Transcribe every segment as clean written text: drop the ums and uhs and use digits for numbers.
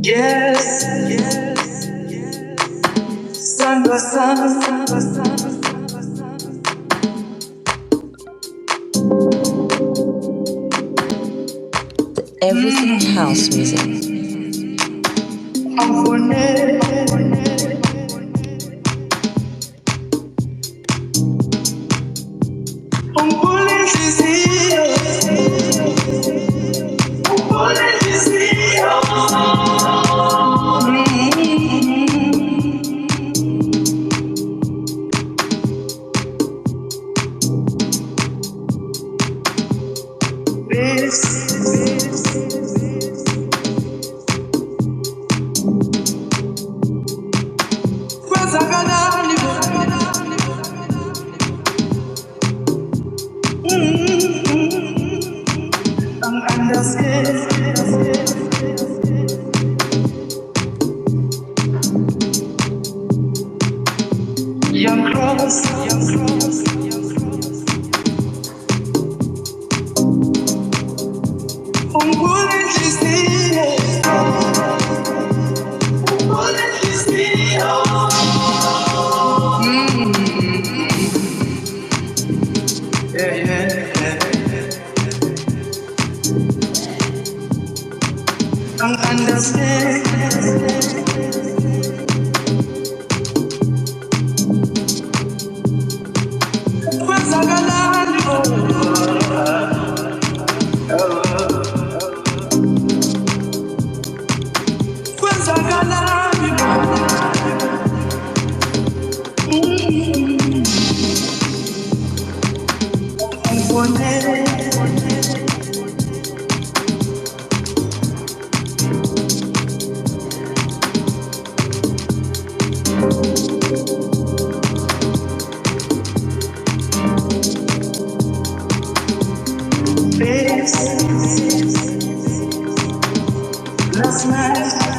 Yes, samba, samba, samba. Everything house music. I'm for I'm pulling this here. I'm pulling this here. Young cross, I'm pulling this here. I'm pulling this here. Yeah, yeah, yeah. Don't understand. Last night,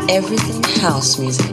Everything house music.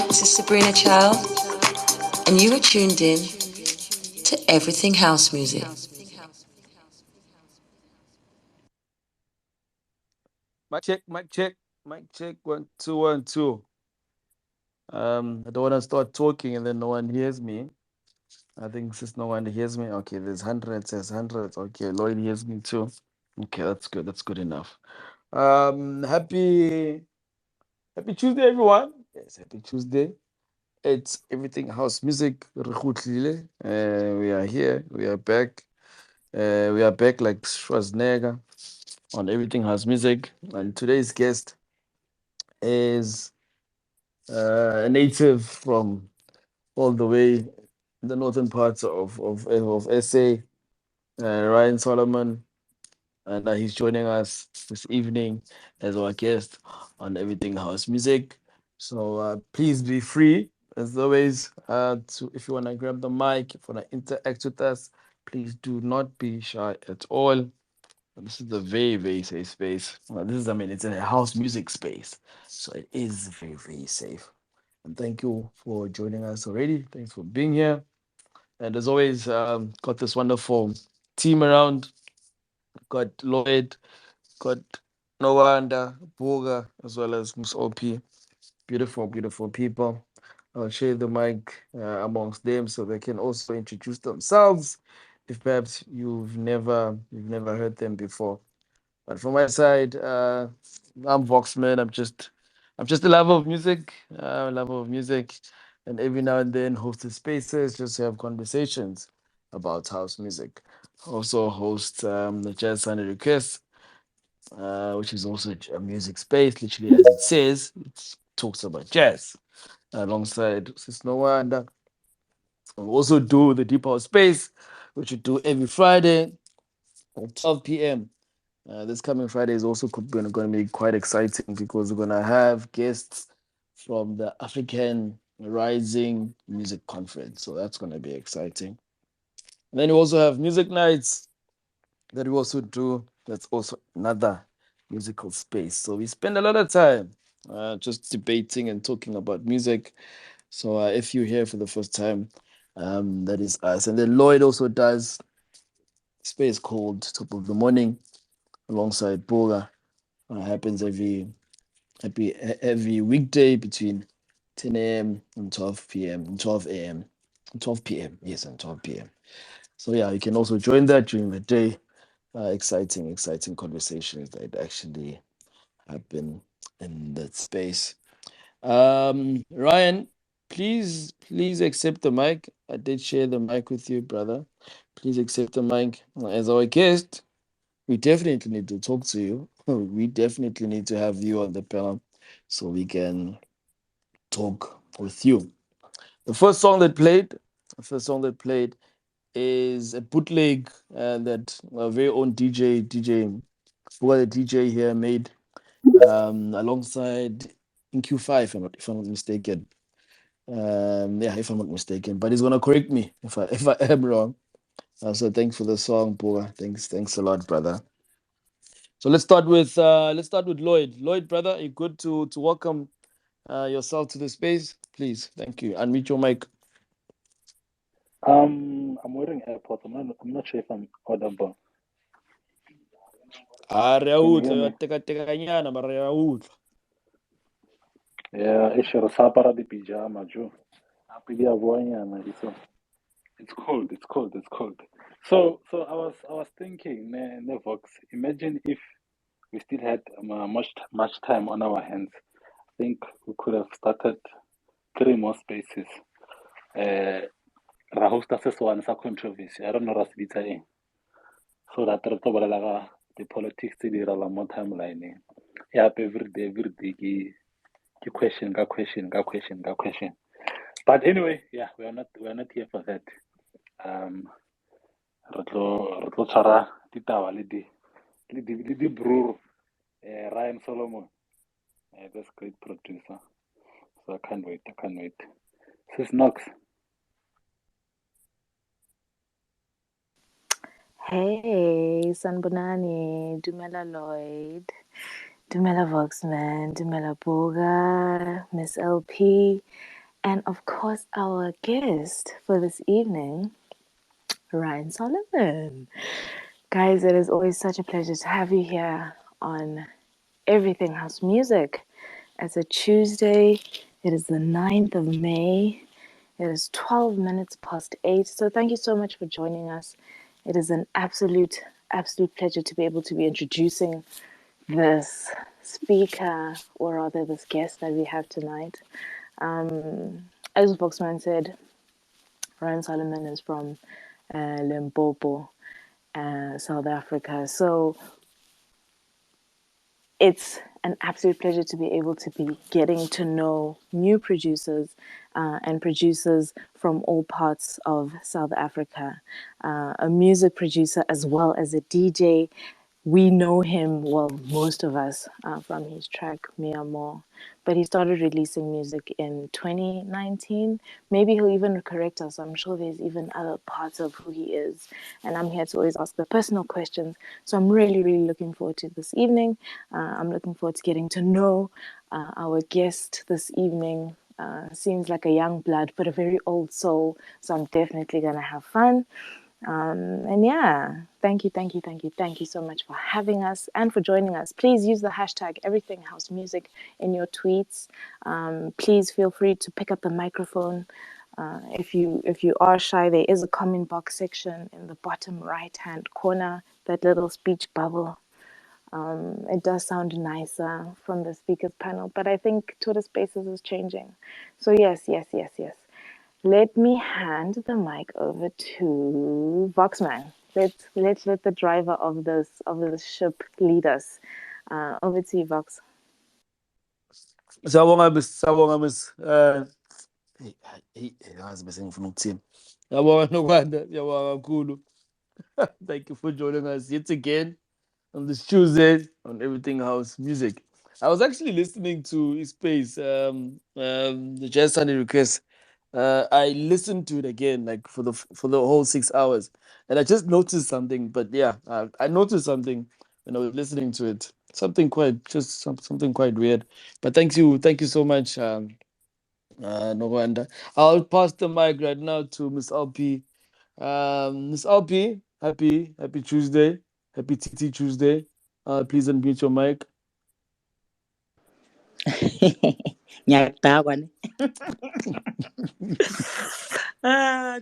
This is Sabrina Child, and you are tuned in to Everything House Music. Mic check, 1 2 1 2. I don't want to start talking and then no one hears me. I think since no one hears me, okay, there's hundreds, there's hundreds. Okay, Lloyd hears me too. Okay, that's good. That's good enough. Happy Tuesday, everyone. Yes, happy Tuesday. It's Everything House Music. Re kgutlile. We are here. We are back. We are back like Schwarzenegger on Everything House Music. And today's guest is a native from all the way the northern parts of SA, Ryan Solomon. And he's joining us this evening as our guest on Everything House Music. So please be free, as always, to if you want to grab the mic, if you want to interact with us, please do not be shy at all. This is a very, very safe space. Well, it's a house music space, so it is very, very safe. And thank you for joining us already. Thanks for being here. And as always, got this wonderful team around. Got Lloyd, got Nwanda, Boga, as well as Ms. OP. Beautiful, beautiful people. I'll share the mic amongst them so they can also introduce themselves if perhaps you've never heard them before. But from my side, I'm Voxman. I'm just a lover of music, a lover of music, and every now and then host spaces just to have conversations about house music. Also host the Jazz Sunday Request, which is also a music space, literally as it says. It talks about jazz alongside Sis Nwanda. We also do the Deep House Space, which we do every Friday at 12 p.m. This coming Friday is also going to be quite exciting because we're going to have guests from the African Rising Music Conference. So that's going to be exciting. And then we also have music nights that we also do. That's also another musical space. So we spend a lot of time just debating and talking about music. So if you're here for the first time, that is us. And then Lloyd also does space called Top of the Morning alongside Boga. Happens every weekday between 10 a.m. and 12 p.m. and 12 a.m. 12 p.m. Yes, and 12 p.m. So yeah, you can also join that during the day. Exciting conversations that actually happen in that space. Ryan, please accept the mic. I did share the mic with you, brother. Please accept the mic as our guest. We definitely need to talk to you. We definitely need to have you on the panel so we can talk with you. The first song that played is a bootleg that our very own who the DJ here made alongside in Q5, if I'm not mistaken. Yeah, if I'm not mistaken, but he's gonna correct me if I am wrong. So thanks for the song, Boga. Thanks a lot, brother. So let's start with Lloyd. Lloyd, brother, you good to welcome yourself to the space, please. Thank you. Unmute your mic. I'm wearing AirPods. I'm not sure if I'm audible. Ah, re a Can you utlwa, hear ya me? teka-tekanyana, mara re a utlwa. Yeah, it's your sapara di pijama, Joe. Happy dia buanyana, so it's cold. It's cold. It's cold. So I was thinking, ne Vox. Imagine if we still had much time on our hands. I think we could have started 3 more spaces. Ra hosta se one sa controversy. I don't know Rasbita so that re tlo bolela ka the politics tse di iralang mo timeline. Yeah, every day ke question ka question ka question ka question. But anyway, yeah, we are not here for that. Re tlo tshwara ditaba le di bruru. Ryan Solomon, this great producer. So I can't wait. Sis Knox. Hey, Sanbonani, Dumela Lloyd, Dumela Voxman, Dumela Boga, Miss LP, and of course our guest for this evening, Ryan Solomon. Guys, it is always such a pleasure to have you here on Everything House Music. It's a Tuesday, it is the 9th of May. It is 12 minutes past 8. So thank you so much for joining us. It is an absolute pleasure to be able to be introducing this speaker, or rather this guest that we have tonight. As Boxman said, Ryan Solomon is from Limpopo. South Africa. So it's an absolute pleasure to be able to be getting to know new producers and producers from all parts of South Africa. A music producer as well as a DJ. We know him, well, most of us, from his track Amor. But he started releasing music in 2019. Maybe he'll even correct us. I'm sure there's even other parts of who he is. And I'm here to always ask the personal questions. So I'm really, really looking forward to this evening. I'm looking forward to getting to know our guest this evening. Seems like a young blood, but a very old soul. So I'm definitely going to have fun. And yeah, thank you so much for having us and for joining us. Please use the hashtag Everything House Music in your tweets. Please feel free to pick up the microphone. If you are shy, there is a comment box section in the bottom right hand corner. That little speech bubble. It does sound nicer from the speakers panel, but I think Twitter Spaces is changing. So yes. Let me hand the mic over to Voxman. Let's let the driver of this ship lead us. Over to you, Vox. Sawubona Miss. Yazi bese ngifuna ukuthini. Yabonga nokwanda, yabonga kakhulu. Thank you for joining us yet again on this Tuesday on Everything House Music. I was actually listening to his space, the Jazz Sunday request. I listened to it again, like for the whole 6 hours, and I just noticed something. But yeah, I noticed something when I was listening to it. Something quite weird. But thank you so much, Nogwanda. I'll pass the mic right now to Miss LP. Miss LP, happy Tuesday, happy TT Tuesday. Please unmute your mic. Ngiyakudakwa ne.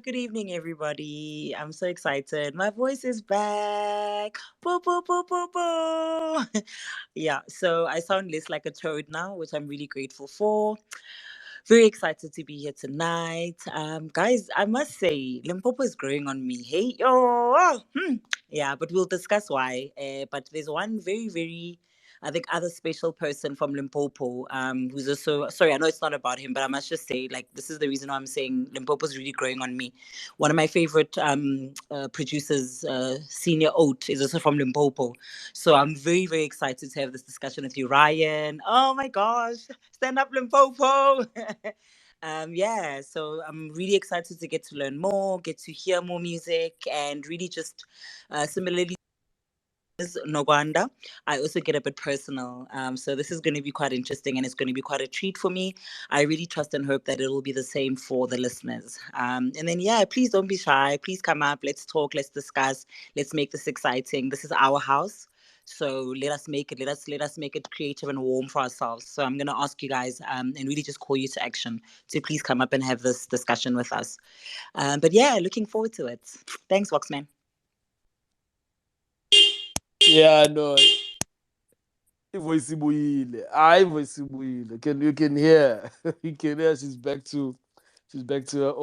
Good evening, everybody. I'm so excited. My voice is back. Boo, boo, boo, boo, boo. Yeah, so I sound less like a toad now, which I'm really grateful for. Very excited to be here tonight. Guys, I must say, Limpopo is growing on me. Hey, yo. Yeah, but we'll discuss why. But there's one very, very, I think, other special person from Limpopo, who's also, sorry, I know it's not about him, but I must just say, like, this is the reason why I'm saying Limpopo is really growing on me. One of my favorite producers, Senior Oat, is also from Limpopo. So I'm very, very excited to have this discussion with you, Ryan. Oh my gosh, stand up, Limpopo. Yeah, so I'm really excited to get to learn more, get to hear more music, and really just similarly Nogwanda, I also get a bit personal. So this is going to be quite interesting and it's going to be quite a treat for me. I really trust and hope that it will be the same for the listeners. And then, yeah, please don't be shy. Please come up. Let's talk. Let's discuss. Let's make this exciting. This is our house. So let us make it. Let us make it creative and warm for ourselves. So I'm gonna ask you guys and really just call you to action to please come up and have this discussion with us. But yeah, looking forward to it. Thanks, Voxman. Yeah, no. Voice ibuyile. Voice ibuyile. You can hear. You can hear she's back to her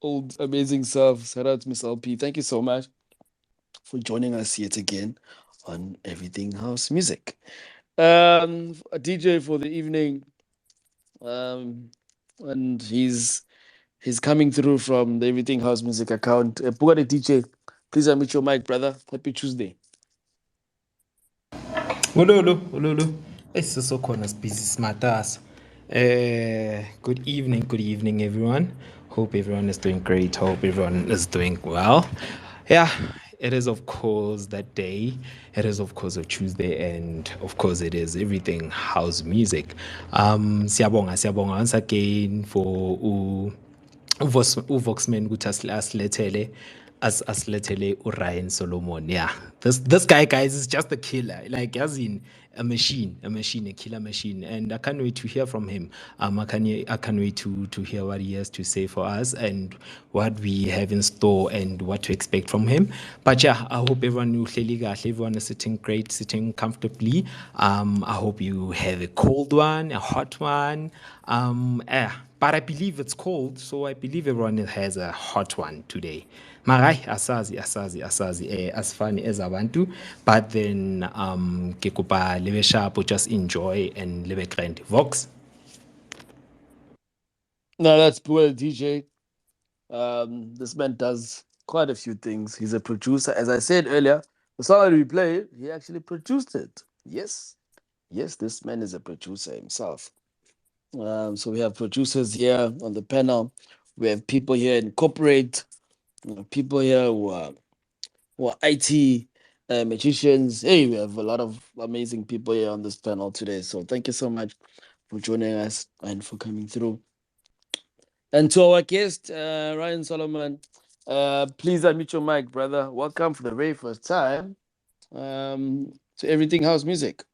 old amazing self. Shout out to Miss LP. Thank you so much for joining us yet again on Everything House Music. A DJ for the evening. And he's coming through from the Everything House Music account. Pugade DJ, please unmute your mic, brother. Happy Tuesday. Ululu. It's so corner busy smart ass. Good evening, everyone. Hope everyone is doing great. Hope everyone is doing well. Yeah, it is of course that day. It is of course a Tuesday, and of course it is everything house music. Siyabonga once again for uVoxman ukuthi asilethele uRyan Solomon. Yeah, this guy, guys, is just a killer, like as in a killer machine, and I can't wait to hear from him. I can't wait to hear what he has to say for us and what we have in store and what to expect from him. But yeah, I hope everyone is sitting great, sitting comfortably. I hope you have a cold one, a hot one. But I believe it's cold, so I believe everyone has a hot one today. Marai, asazi, asifani as abantu, but then ke kopa lebe sharp, just enjoy and lebe grand. Vox. No, that's Puel DJ. This man does quite a few things. He's a producer. As I said earlier, the song that we played, he actually produced it. Yes, yes, this man is a producer himself. So we have producers here on the panel. We have people here in corporate, people here who are IT magicians. Hey, we have a lot of amazing people here on this panel today. So thank you so much for joining us and for coming through. And to our guest, Ryan Solomon, please unmute your mic, brother. Welcome for the very first time to Everything House Music.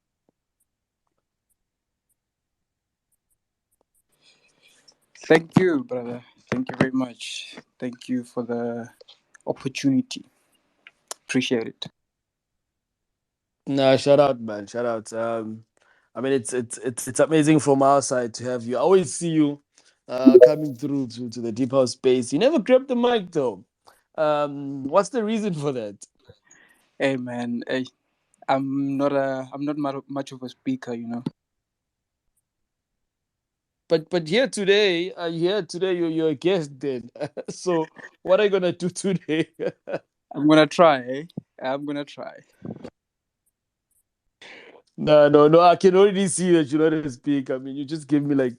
Thank you, brother. Thank you very much. Thank you for the opportunity. Appreciate it. No, shout out, man. Shout out. I mean, it's amazing from our side to have you. I always see you coming through to the deep house space. You never grab the mic though. What's the reason for that? Hey, man. Hey, I'm not much of a speaker, you know. But here today you're a guest then. So what are you gonna do today? I'm gonna try. Eh? I'm gonna try. No. I can already see that you know how to speak. I mean, you just give me like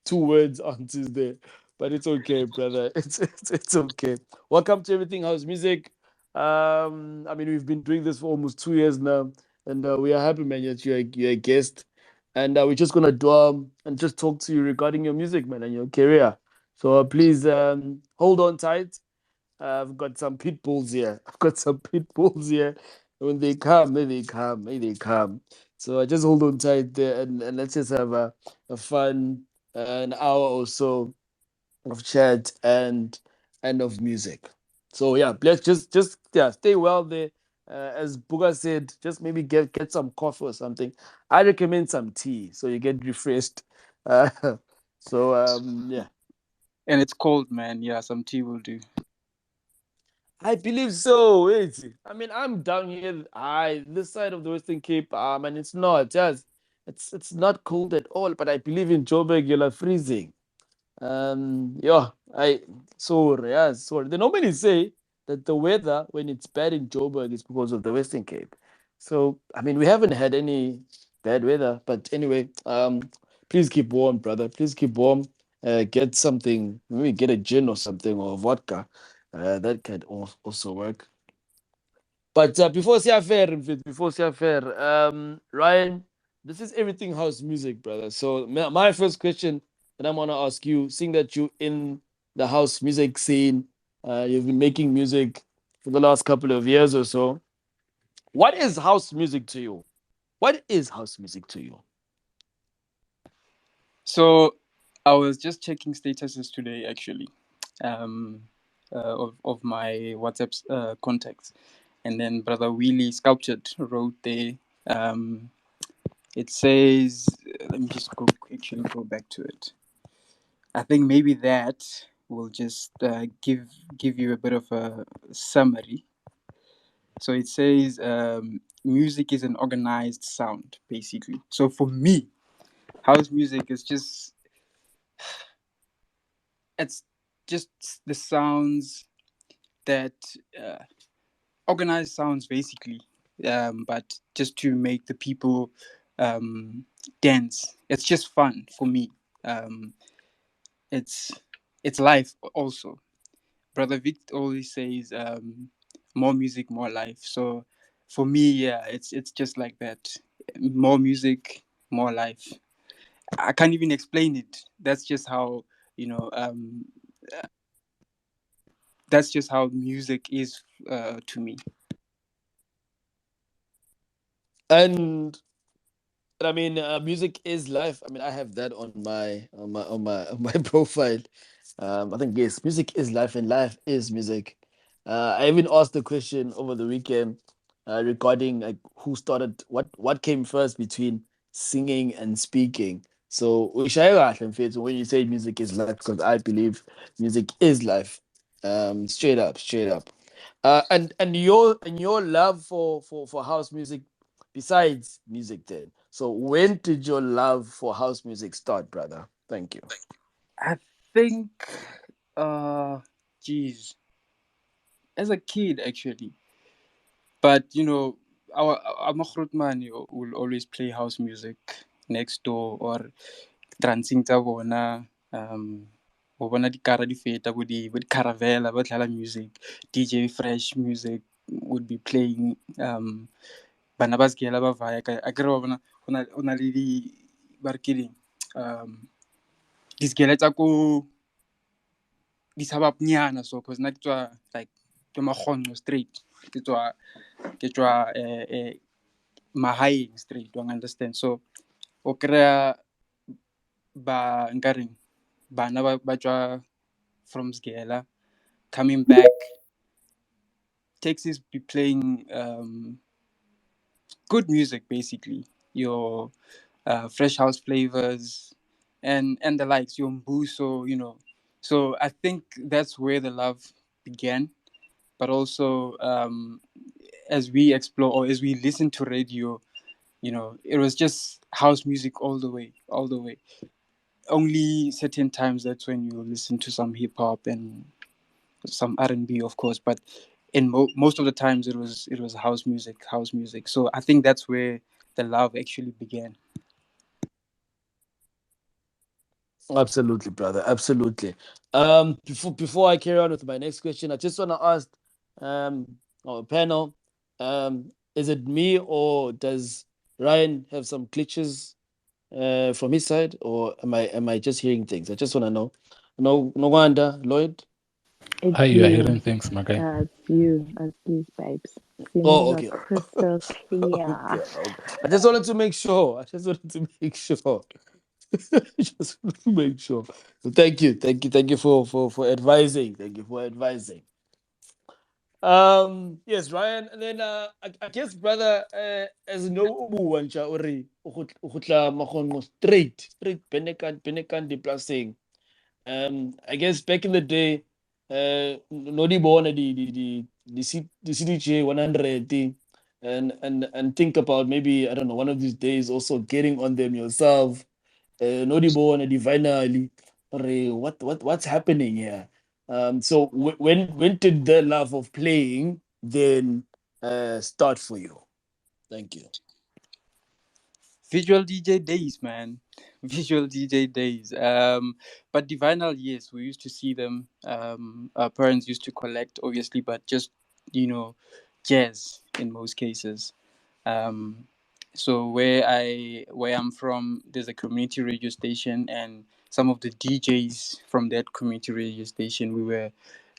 two words answers there, but it's okay, brother. It's okay. Welcome to Everything House Music. I mean, we've been doing this for almost 2 years now, and we are happy, man, that you're a guest, and we're just gonna do and just talk to you regarding your music, man, and your career. So please hold on tight. I've got some pit bulls here. I've got some pit bulls here. When they come, may they come, may they come. So just hold on tight there and let's just have a fun an hour or so of chat and of music. So yeah, let's just yeah, stay well there. As Buga said, just maybe get some coffee or something. I recommend some tea so you get refreshed. Uh, so yeah. And it's cold, man. Yeah, some tea will do. I believe so. Wait, I mean, I'm down here, this side of the Western Cape, and it's not. Yes, it's not cold at all. But I believe in Joburg, you're like freezing. Yeah, I sorry, yeah, sorry. They normally say that the weather when it's bad in Joburg is because of the Western Cape. So I mean, we haven't had any bad weather, but anyway, please keep warm, brother. Please keep warm. Get something, maybe get a gin or something or vodka. That can also work. But before Siafer, Ryan, this is everything house music, brother. So my first question that I'm gonna ask you, seeing that you in the house music scene, you've been making music for the last couple of years or so. What is house music to you? What is house music to you? So I was just checking statuses today, actually, of my WhatsApp contacts, and then Brother Wheelie Sculptured wrote there. Um, it says, let me just go back to it. I think maybe that will just give you a bit of a summary. So it says music is an organized sound, basically. So for me, house music is it's just the sounds that organized sounds, basically, but just to make the people dance. It's just fun for me. Um, it's it's life also. Brother Vic always says, more music, more life. So for me, yeah, it's just like that. More music, more life. I can't even explain it. That's just how, you know. That's just how music is to me. And I mean, music is life. I mean, I have that on my profile. I think yes, music is life, and life is music. I even asked the question over the weekend regarding like who started what came first between singing and speaking. So, ushaya kahle mfethu when you say music is life, because I believe music is life. Straight up, straight up. And your love for house music, besides music, then. So when did your love for house music start, brother? Thank you. I think, geez, as a kid actually. But our Mahrutman will always play house music next door or dancing tsa bona. Go bona dikara di feta bo di caravela ba tlala music. DJ Fresh music would be playing. Bana ba skela ba vaya ka a kere wa bona go na le ba re ke ding, di skela tsa ko di sabapnyana, so cause nna ke tswa like ke Makgonco straight, ke tswa mahaeng straight, don't understand. So o kry-a ba nkareng bana ba tswa from Sgela coming back, taxis be playing good music, basically your fresh house flavors and the likes, your mbuso, so I think that's where the love began. But also, as we explore or as we listen to radio, it was just house music all the way, all the way. Only certain times that's when you listen to some hip hop and some R&B, of course, but in most of the times it was house music, house music. So I think that's where the love actually began. Absolutely, brother. Absolutely. Before I carry on with my next question, I just want to ask our panel, is it me or does Ryan have some glitches from his side, or am I just hearing things? I just want to know. No wonder, Lloyd. It's You are you. hearing things, Makai. It's you, babes. Things Oh, are okay. crystal Okay, clear. okay. I just wanted to make sure. I just wanted to make sure. Just wanted to make sure. So thank you for advising. Thank you for advising. Yes, Ryan, and then I guess brother, as no ubu wancha ori ukutla makongo straight penekan deplasing. I guess back in the day, Nodi born the CDJ 100 thing, and think about maybe I don't know one of these days also getting on them yourself. Nodi born the finally, what's happening here? So when did the love of playing then start for you? Thank you. Visual DJ days, man. Visual DJ days. But the vinyl, yes, we used to see them. Our parents used to collect, obviously, but just you know, jazz in most cases. Um, so where I'm from, there's a community radio station, and some of the DJs from that community radio station, we were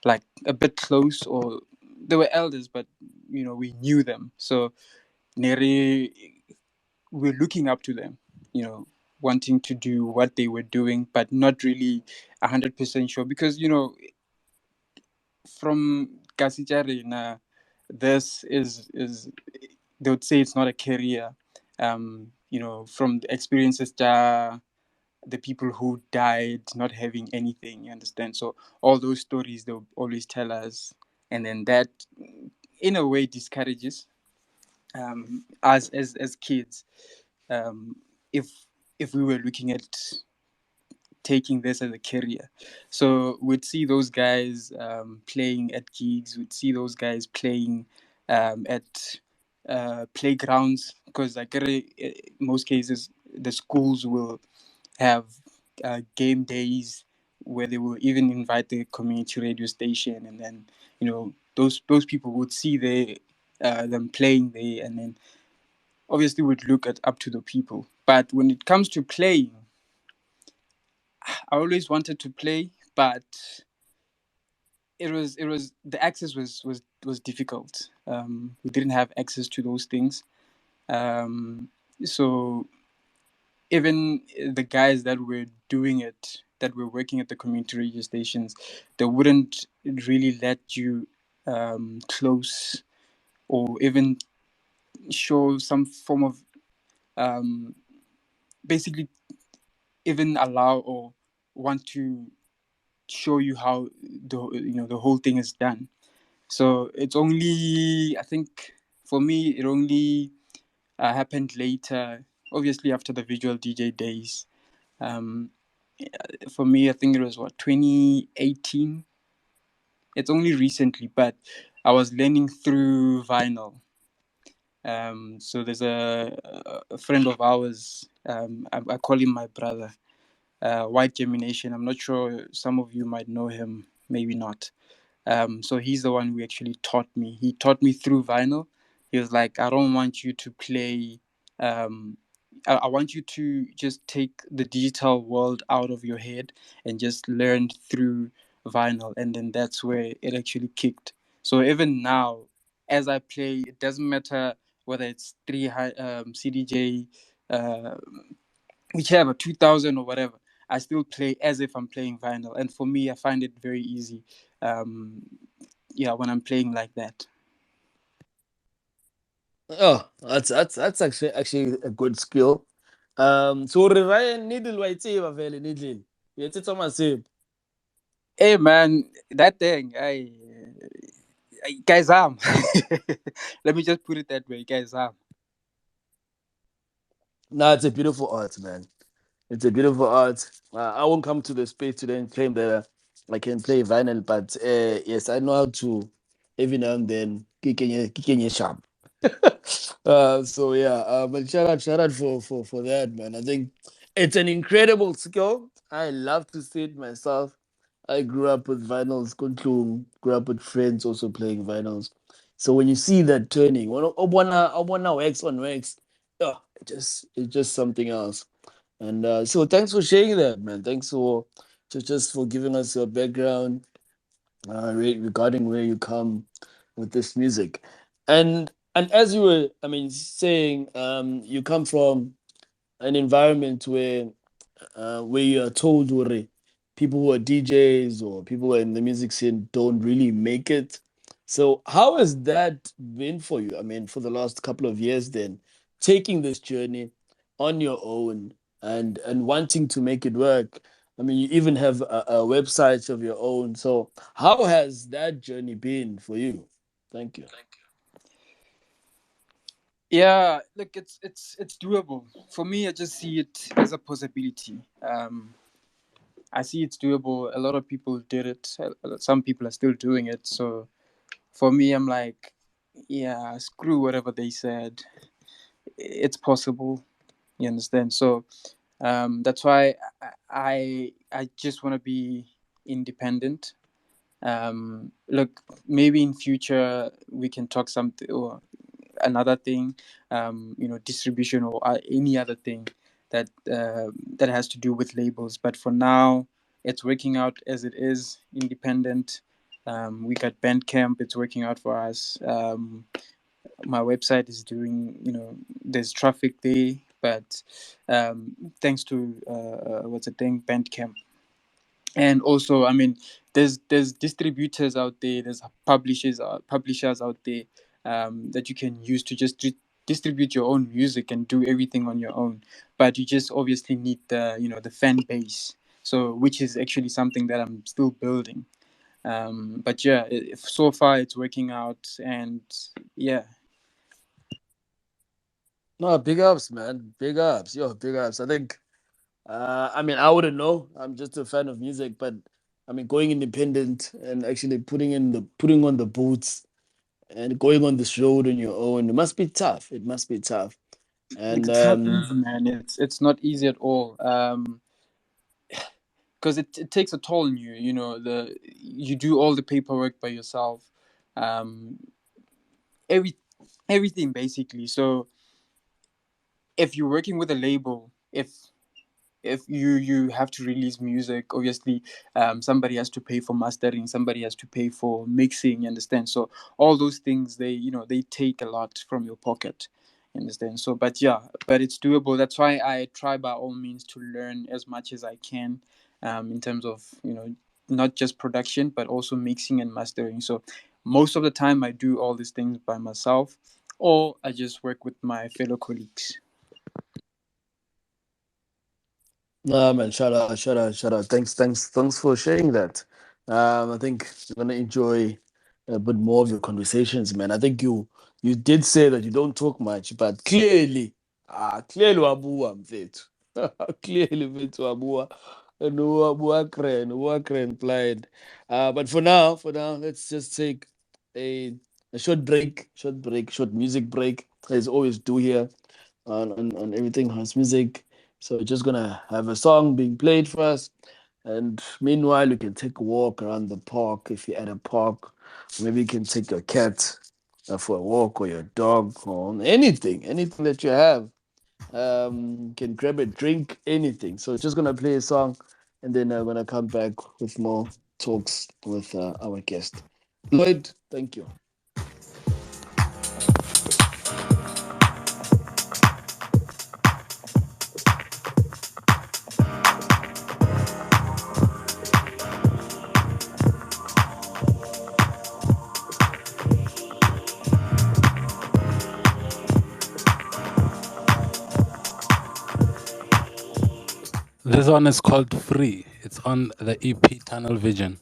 like a bit close, or they were elders, but we knew them. So Neri, we're looking up to them, wanting to do what they were doing, but not really 100% sure because from Kasichari, this is they would say it's not a career. From the experiences, the people who died not having anything, you understand? So all those stories they'll always tell us, and then that, in a way, discourages us as kids. Um, if if we were looking at taking this as a career. So we'd see those guys playing at gigs, we'd see those guys playing at playgrounds, because like in most cases the schools will have game days where they will even invite the community radio station, and then those people would see them playing there, and then obviously would look at up to the people. But when it comes to playing, I always wanted to play, but it was the access was difficult. We didn't have access to those things. Um, so even the guys that were doing it, that were working at the community radio stations, they wouldn't really let you close or even show some form of basically even allow or want to show you how the whole thing is done. So it's only, I think, for me, it only happened later, obviously after the visual DJ days. Um, for me, I think it was 2018. It's only recently, but I was learning through vinyl. So there's a friend of ours. I call him my brother. White Gemination. I'm not sure. Some of you might know him, maybe not. So he's the one who actually taught me. He taught me through vinyl. He was like, I don't want you to play. I want you to just take the digital world out of your head and just learn through vinyl. And then that's where it actually kicked. So even now, as I play, it doesn't matter whether it's CDJ, uh, whichever, 2000 or whatever. I still play as if I'm playing vinyl. And for me, I find it very easy. Um, yeah, when I'm playing like that. Oh, that's actually a good skill. So Ryan needle white save vele needle. It's Thomas save. Hey man, that thing, guys, let me just put it that way, guys. No, it's a beautiful art, man. It's a beautiful art. I won't come to the space today and claim that I can play vinyl, but yes, I know how to every now and then kick in sharp. So yeah, but shout out for that, man. I think it's an incredible skill. I love to see it myself. I grew up with vinyls, Kuntlung, grew up with friends also playing vinyls. So when you see that turning, I wanna wax on wax, yeah, it's just something else. And so thanks for sharing that, man. Thanks for just for giving us your background regarding where you come with this music. And as you were, I mean, saying you come from an environment where you are told people who are DJs or people who are in the music scene don't really make it. So how has that been for you? I mean, for the last couple of years, then taking this journey on your own and wanting to make it work. I mean, you even have a website of your own. So how has that journey been for you? Thank you. Yeah, look, it's doable. For me, I just see it as a possibility. I see it's doable. A lot of people did it. Some people are still doing it. So for me, I'm like, yeah, screw whatever they said. It's possible. You understand? So that's why I just want to be independent. Look, maybe in future we can talk something or another thing, distribution or any other thing that has to do with labels. But for now, it's working out as it is, independent. We got Bandcamp; it's working out for us. My website is doing, there's traffic there, but thanks to what's the thing, Bandcamp. And also, I mean, there's distributors out there, there's publishers out there, that you can use to just distribute your own music and do everything on your own. But you just obviously need the fan base, so which is actually something that I'm still building. But yeah, if so far it's working out, and yeah. No, big ups, man. Big ups. Yo, big ups. I think I mean, I wouldn't know. I'm just a fan of music, but I mean, going independent and actually putting on the boots and going on this road on your own, it must be tough. It must be tough. Like, And it's not easy, man. It's not easy at all. Because it takes a toll on you. You do all the paperwork by yourself, um, every everything basically. So if you're working with a label, if you have to release music, obviously, somebody has to pay for mastering, somebody has to pay for mixing. You understand? So all those things, they take a lot from your pocket. You understand? So, but yeah, but it's doable. That's why I try by all means to learn as much as I can, in terms of not just production but also mixing and mastering. So most of the time I do all these things by myself, or I just work with my fellow colleagues. Man, shout out. Thanks for sharing that. I think you're gonna enjoy a bit more of your conversations, man. I think you did say that you don't talk much, but clearly wabua mfethu. Clearly mfethu wabua. No wabua kren plied. But for now, let's just take a a short music break, as always do here on Everything House Music. So we're just gonna have a song being played for us, and meanwhile you can take a walk around the park if you're at a park. Maybe you can take your cat for a walk, or your dog, or anything that you have. You can grab a drink, anything. So just gonna play a song, and then I'm gonna come back with more talks with our guest. Lloyd, thank you. This one is called Free. It's on the EP Tunnel Vision.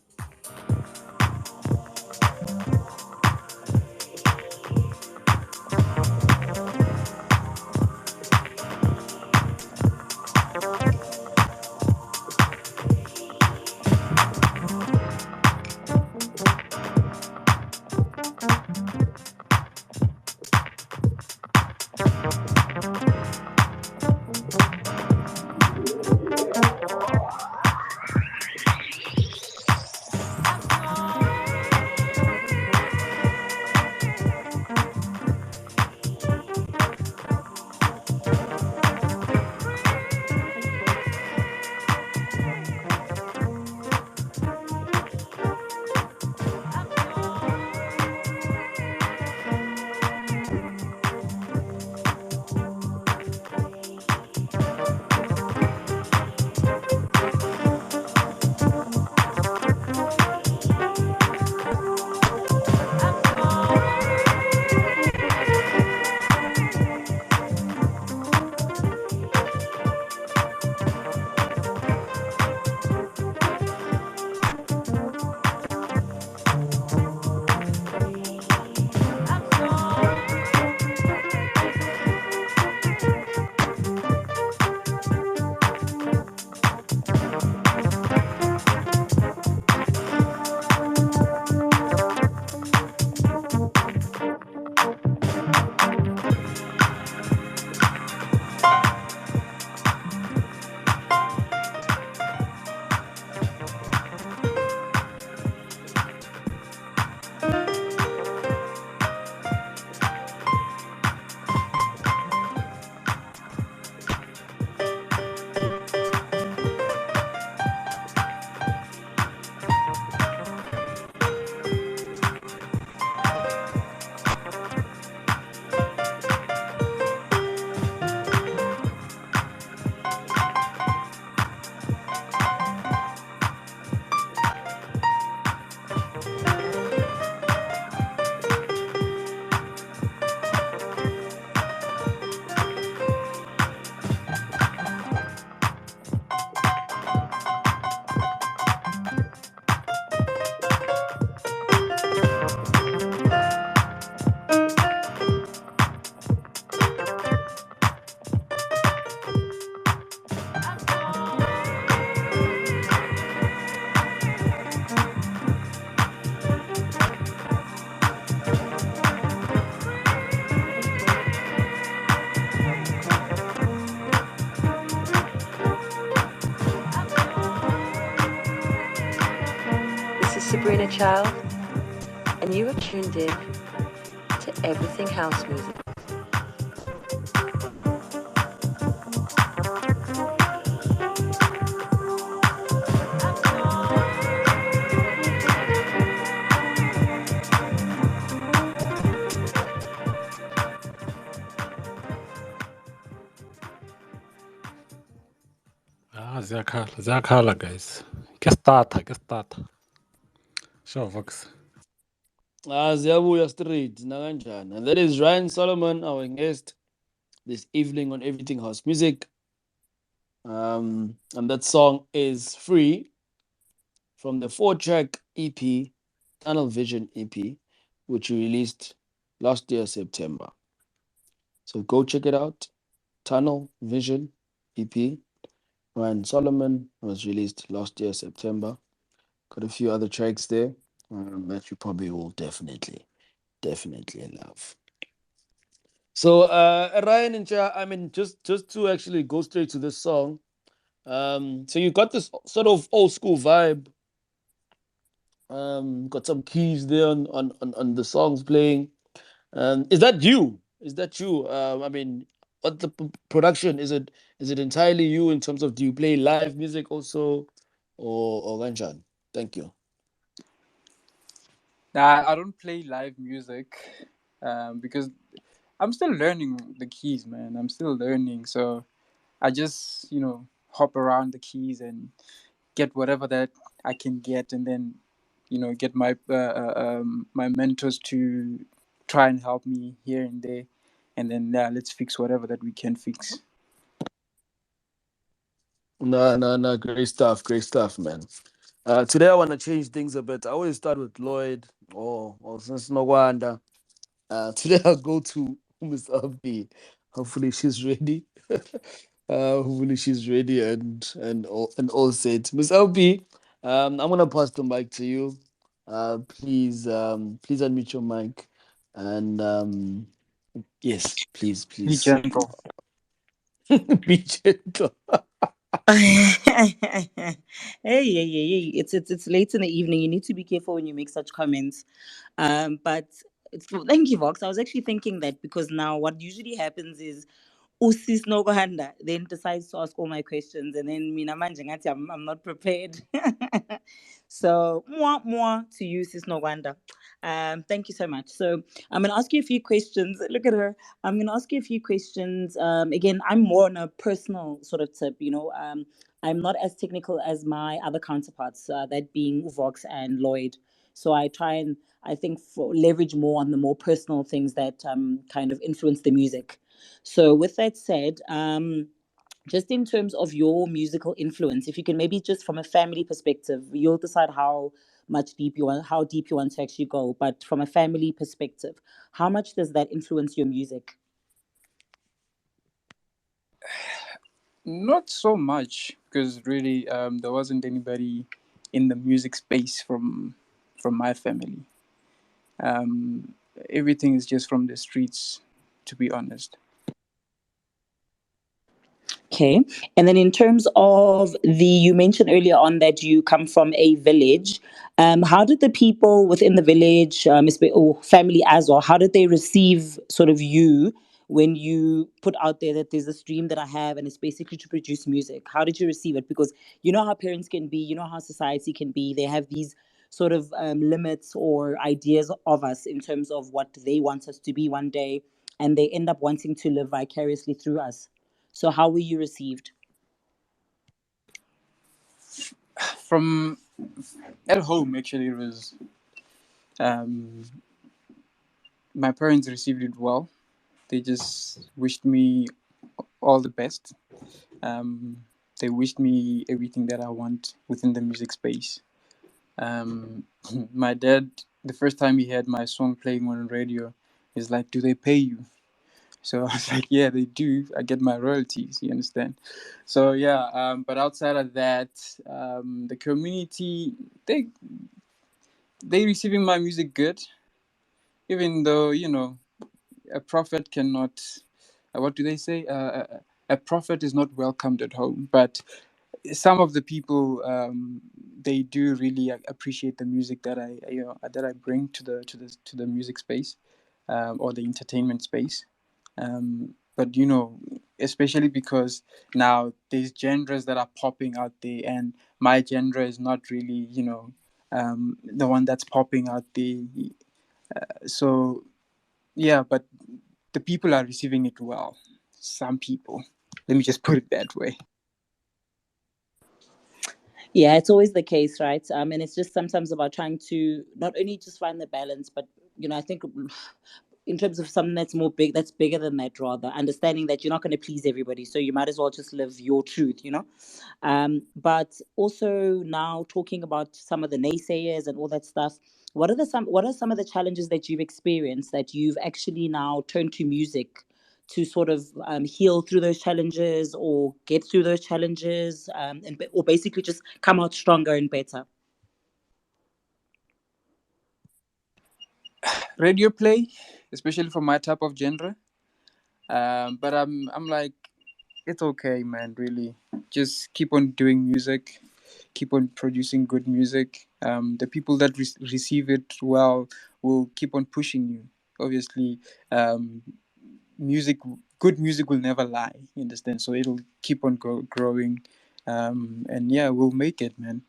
This is Sabrina Child, and you are tuned in to Everything House Music. Ziyakhala guys. Ke starter. Sure, Vox. Ziyabuya straight nakanjani. And that is Ryan Solomon, our guest this evening on Everything House Music. And that song is free from the 4-track EP, Tunnel Vision EP, which we released last year, September. So go check it out. Tunnel Vision EP. Ryan Solomon was released last year, September. Got a few other tracks there that you probably will definitely love. So Ryan and Cha, I mean, just to actually go straight to this song. So you got this sort of old school vibe. Got some keys there on the songs playing. Is that you? Is that you? I mean, what the production is it entirely you in terms of do you play live music also, or Ranjan? Thank you. I don't play live music because I'm still learning the keys, man. I'm still learning, so I just hop around the keys and get whatever that I can get, and then get my mentors to try and help me here and there, and then let's fix whatever that we can fix. No, great stuff, man. Today I want to change things a bit. I always start with Lloyd or since no wonder. Today I'll go to Miss Abby. Hopefully she's ready. Hopefully she's ready and all set. Miss Abby, I'm gonna pass the mic to you. Please unmute your mic. And yes, Be please gentle. be gentle. Hey, it's late in the evening. You need to be careful when you make such comments. But thank you, Vox. I was actually thinking that because now what usually happens is Usis Nogohanda then decides to ask all my questions, and then Mina Manjangati, I'm not prepared. So more to you, Sis Nogwanda. Thank you so much. So I'm gonna ask you a few questions. Look at her. I'm gonna ask you a few questions. Again, I'm more on a personal sort of tip, I'm not as technical as my other counterparts, that being Vox and Lloyd. So I try and I think leverage more on the more personal things that kind of influence the music. So, with that said, just in terms of your musical influence, if you can maybe just from a family perspective, you'll decide how deep you want to actually go. But from a family perspective, how much does that influence your music? Not so much, because really there wasn't anybody in the music space from my family. Um, Everything is just from the streets, to be honest. Okay. And then in terms of you mentioned earlier on that you come from a village. How did the people within the village, or family as well, how did they receive sort of you when you put out there that there's this dream that I have and it's basically to produce music? How did you receive it? Because you know how parents can be, you know how society can be. They have these sort of limits or ideas of us in terms of what they want us to be one day, and they end up wanting to live vicariously through us. So how were you received? From at home, actually, it was um, my parents received it well. They just wished me all the best. Um, they wished me everything that I want within the music space. Um, my dad, the first time he heard my song playing on radio, is like, "Do they pay you?" So I was like, "Yeah, they do. I get my royalties. You understand?" So yeah, but outside of that, the community they receiving my music good, even though a prophet cannot. What do they say? A prophet is not welcomed at home, but some of the people they do really appreciate the music that I bring to the music space, or the entertainment space. But especially because now there's genres that are popping out there, and my genre is not really the one that's popping out there. So yeah, but the people are receiving it well. Some people, let me just put it that way. Yeah, it's always the case, right? And it's just sometimes about trying to not only just find the balance, but I think in terms of something that's more big, that's bigger than that, rather understanding that you're not going to please everybody, so you might as well just live your truth, you know. But also now talking about some of the naysayers and all that stuff, what are some of the challenges that you've experienced that you've actually now turned to music to sort of heal through those challenges or get through those challenges, or basically just come out stronger and better? Radio play, especially for my type of genre. But I'm like, it's okay, man. Really, just keep on doing music, keep on producing good music. The people that receive it well will keep on pushing you. Obviously, um, music, good music will never lie. You understand? So it'll keep on growing, and yeah, we'll make it, man.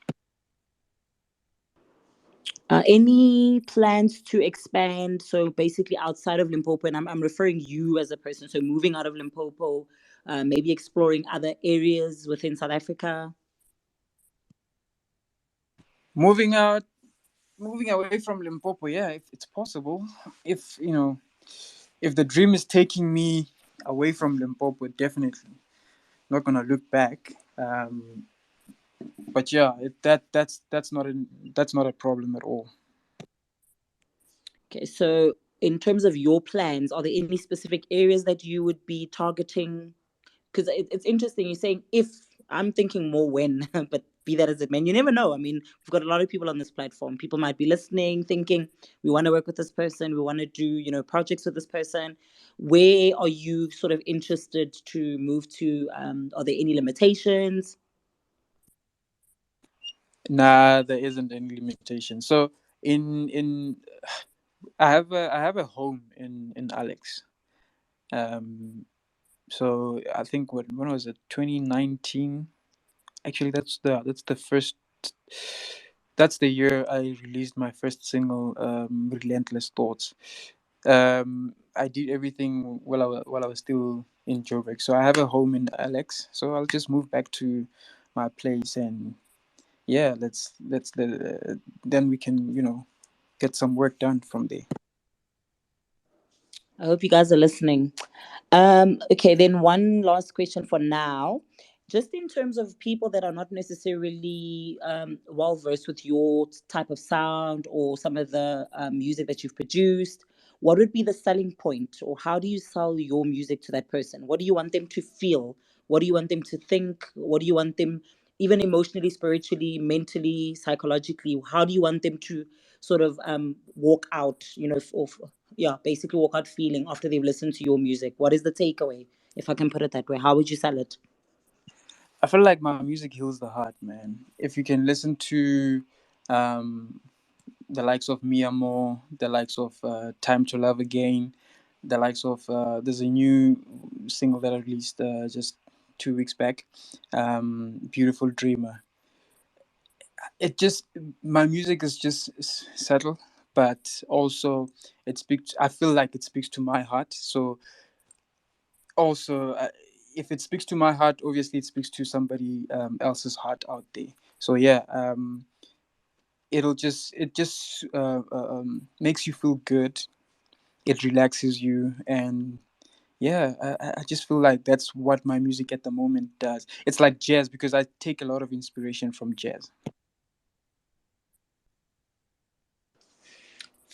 Any plans to expand? So basically outside of Limpopo, and I'm referring you as a person. So moving out of Limpopo, maybe exploring other areas within South Africa. Moving out, moving away from Limpopo, yeah, if it's possible. If if the dream is taking me away from Limpopo, definitely not gonna look back. But yeah, that's not a problem at all. Okay, so in terms of your plans, are there any specific areas that you would be targeting? Because it's interesting. You're saying if, I'm thinking more when, but be that as it may, you never know. I mean, we've got a lot of people on this platform. People might be listening, thinking we want to work with this person, we want to do projects with this person. Where are you sort of interested to move to? Are there any limitations? Nah, there isn't any limitation. So in I have a home in Alex. Um, so I think when was it? 2019. Actually, that's the first. That's the year I released my first single, "Relentless Thoughts." I did everything while I was still in Joburg. So I have a home in Alex. So I'll just move back to my place, and yeah, then we can get some work done from there. I hope you guys are listening. Okay, then one last question for now. Just in terms of people that are not necessarily well versed with your type of sound or some of the music that you've produced, what would be the selling point, or how do you sell your music to that person? What do you want them to feel? What do you want them to think? What do you want them, even emotionally, spiritually, mentally, psychologically? How do you want them to sort of walk out, yeah, basically walk out feeling after they've listened to your music? What is the takeaway, if I can put it that way? How would you sell it? I feel like my music heals the heart, man. If you can listen to um, the likes of Me Amor, the likes of Time to Love Again, the likes of there's a new single that I released just 2 weeks back, Beautiful Dreamer. It just My music is just subtle, but also it speaks. I feel like it speaks to my heart. So also, if it speaks to my heart, obviously it speaks to somebody else's heart out there. So yeah, it just makes you feel good. It relaxes you, and yeah, I just feel like that's what my music at the moment does. It's like jazz because I take a lot of inspiration from jazz.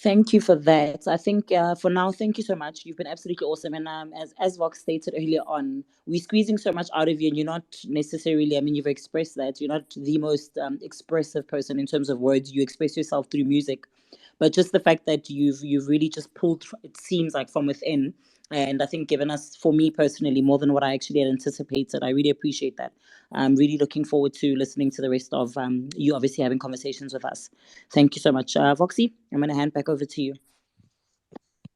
Thank you for that. I think for now, thank you so much. You've been absolutely awesome. And as Vox stated earlier on, we're squeezing so much out of you, and you're not necessarily, I mean, you've expressed that you're not the most expressive person in terms of words. You express yourself through music, but just the fact that you've really just pulled, it seems like, from within, and I think given us, for me personally, more than what I actually had anticipated. I really appreciate that. I'm really looking forward to listening to the rest of you obviously having conversations with us. Thank you so much, Voxy. I'm going to hand back over to you.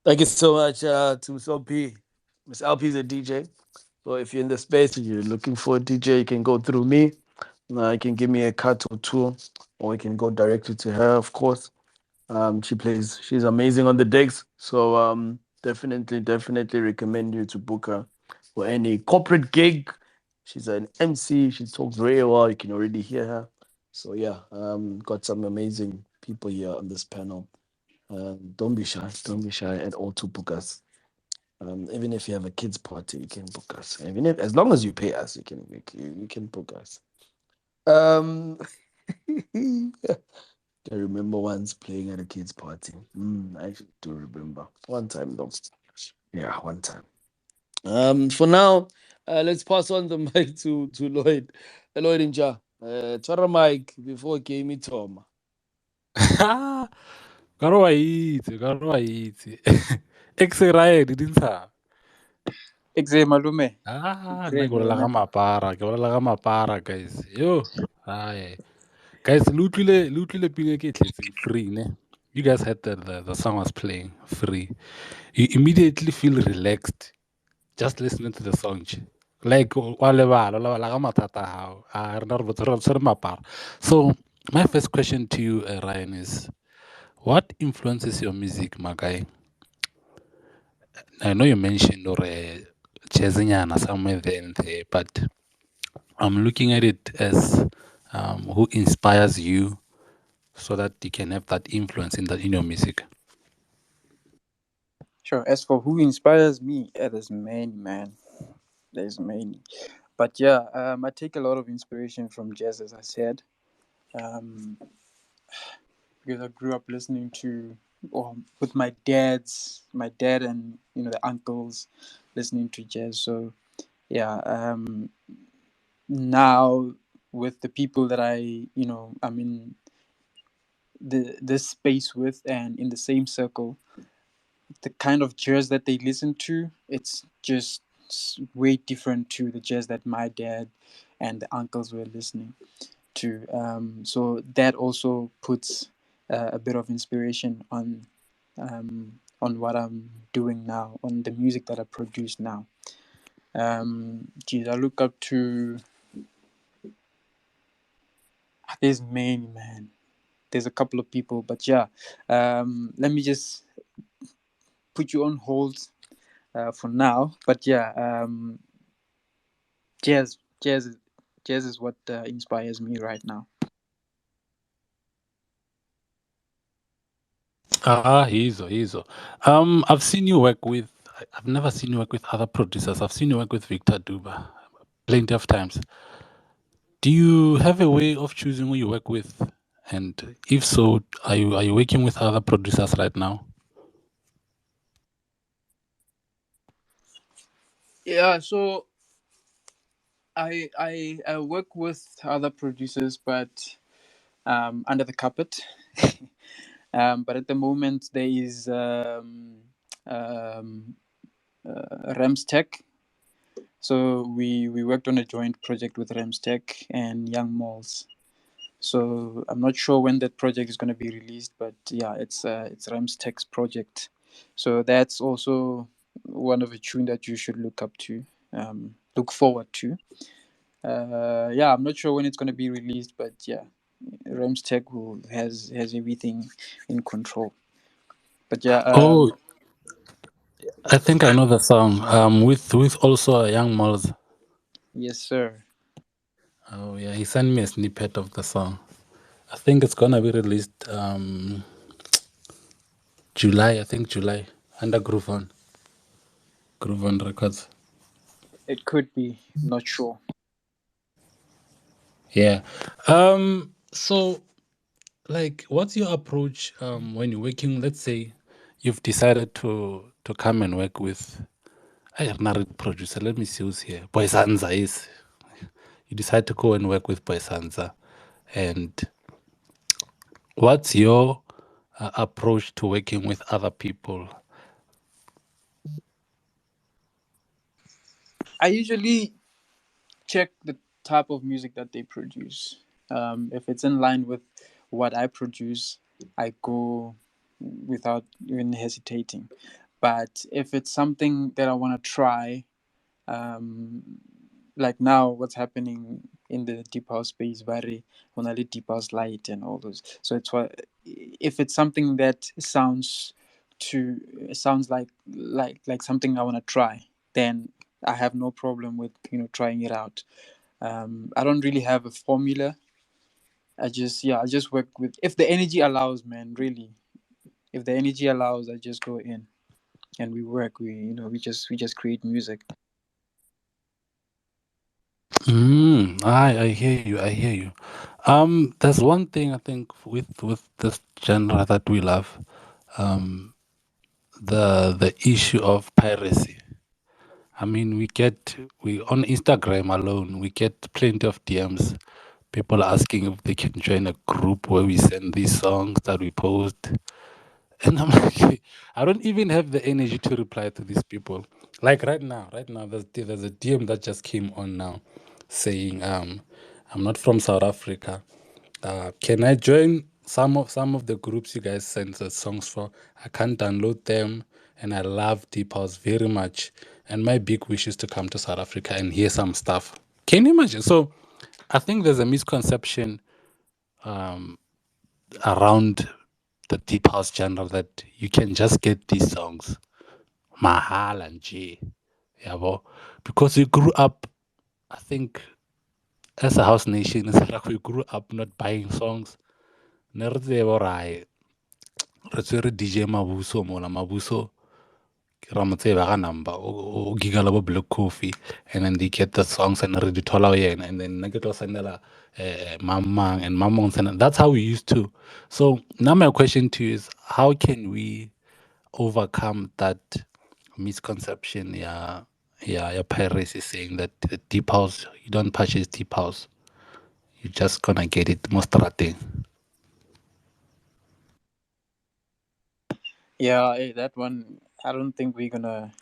Thank you so much to Miss LP. Miss LP is a DJ. So if you're in the space and you're looking for a DJ, you can go through me. You can give me a cut or two, or you can go directly to her, of course. She's amazing on the decks. So definitely recommend you to book her for any corporate gig. She's an MC. She talks very well. You can already hear her. So yeah, got some amazing people here on this panel. Don't be shy. Don't be shy at all to book us. Even if you have a kids party, you can book us. Even if, as long as you pay us, you can book us. Um, I remember once playing at a kids party. I actually do remember one time though. Yeah, one time. For now, let's pass on the mic to Lloyd. Lloyd Inja. Tshwara mic before game Tom. Karo wa itse. Ex-Ryan, didn't ha? Exe malume. Nna ke bolela ka mapara, guys. Yo, aye. Guys, le utlwile pina ke e tletseng free, ne? You guys heard the song was playing free. You immediately feel relaxed just listening to the song. Like, wa lebala ka mathata a hao. Rena re botse re tshwere mapara. So, my first question to you, Ryan, is what influences your music, my guy? I know you mentioned or jazznyana somewhere there and there, but I'm looking at it as who inspires you so that you can have that influence in your music. Sure. As for who inspires me, there's many, man. There's many. But yeah, I take a lot of inspiration from jazz, as I said, um, because I grew up listening to, or with my dad and the uncles, listening to jazz. So yeah, now with the people that I'm in this space with and in the same circle, the kind of jazz that they listen to, it's just way different to the jazz that my dad and the uncles were listening to. So that also puts a bit of inspiration on what I'm doing now, on the music that I produce now. Geez, I look up to. There's many, man. There's a couple of people, but yeah. Let me just put you on hold for now. But yeah, jazz, jazz, jazz is what inspires me right now. He's. I've seen you work with. I've never seen you work with other producers. I've seen you work with Victor Duba plenty of times. Do you have a way of choosing who you work with? And if so, are you working with other producers right now? Yeah, so I work with other producers, but under the carpet. But at the moment, there is um, Rams Tech. So we worked on a joint project with Rams Tech and Young Malls. So I'm not sure when that project is going to be released, but yeah, it's Rams Tech's project. So that's also one of a tune that you should look forward to. Yeah, I'm not sure when it's going to be released, but yeah, Rams Tech has everything in control. But yeah, Oh, I think I know the song. With also a Young Malls. yes, sir. Oh yeah, he sent me a snippet of the song. I think it's gonna be released July. I think July under Groove On Records. It could be, not sure. Yeah. So like, what's your approach when you're working? Let's say you've decided to come and work with. I not a producer. Let me see who's here. Boy Sanza is. You decide to go and work with Boy Sanza, and what's your approach to working with other people? I usually check the type of music that they produce. If it's in line with what I produce, I go without even hesitating. But if it's something that I want to try, um, like now, what's happening in the deep house space, very only deep house light and all those. So it's what if it's something that sounds like something I want to try, then I have no problem with trying it out. I don't really have a formula. I just work with if the energy allows, man. Really, if the energy allows, I just go in and we work. We just create music. I hear you. I hear you. There's one thing I think with this genre that we love, um, the issue of piracy. I mean, we on Instagram alone, we get plenty of DMs. People asking if they can join a group where we send these songs that we post. And I'm like, I don't even have the energy to reply to these people. Like right now, there's a DM that just came on now saying, I'm not from South Africa. Can I join some of the groups you guys send the songs for? I can't download them, and I love Deep House very much. And my big wish is to come to South Africa and hear some stuff. Can you imagine? So, I think there's a misconception around the Deep House genre that you can just get these songs mahal and J, yabo, because we grew up. I think as a house nation, it's like we grew up not buying songs. Ne re tseba gore ae, re tshwere DJ Mabuso mola Mabuso ke ra mo tseba ka number o gigala bo Black Coffee, and then they get the songs and re di thola ho yena, and then nna ke tlo sendela Mamang and Mamang send. That's how we used to. So now my question to you is, how can we overcome that misconception? Yeah, piracy saying that the deep house, you don't purchase deep house, you're just gonna get it mostrating. Yeah, that one. I don't think we're gonna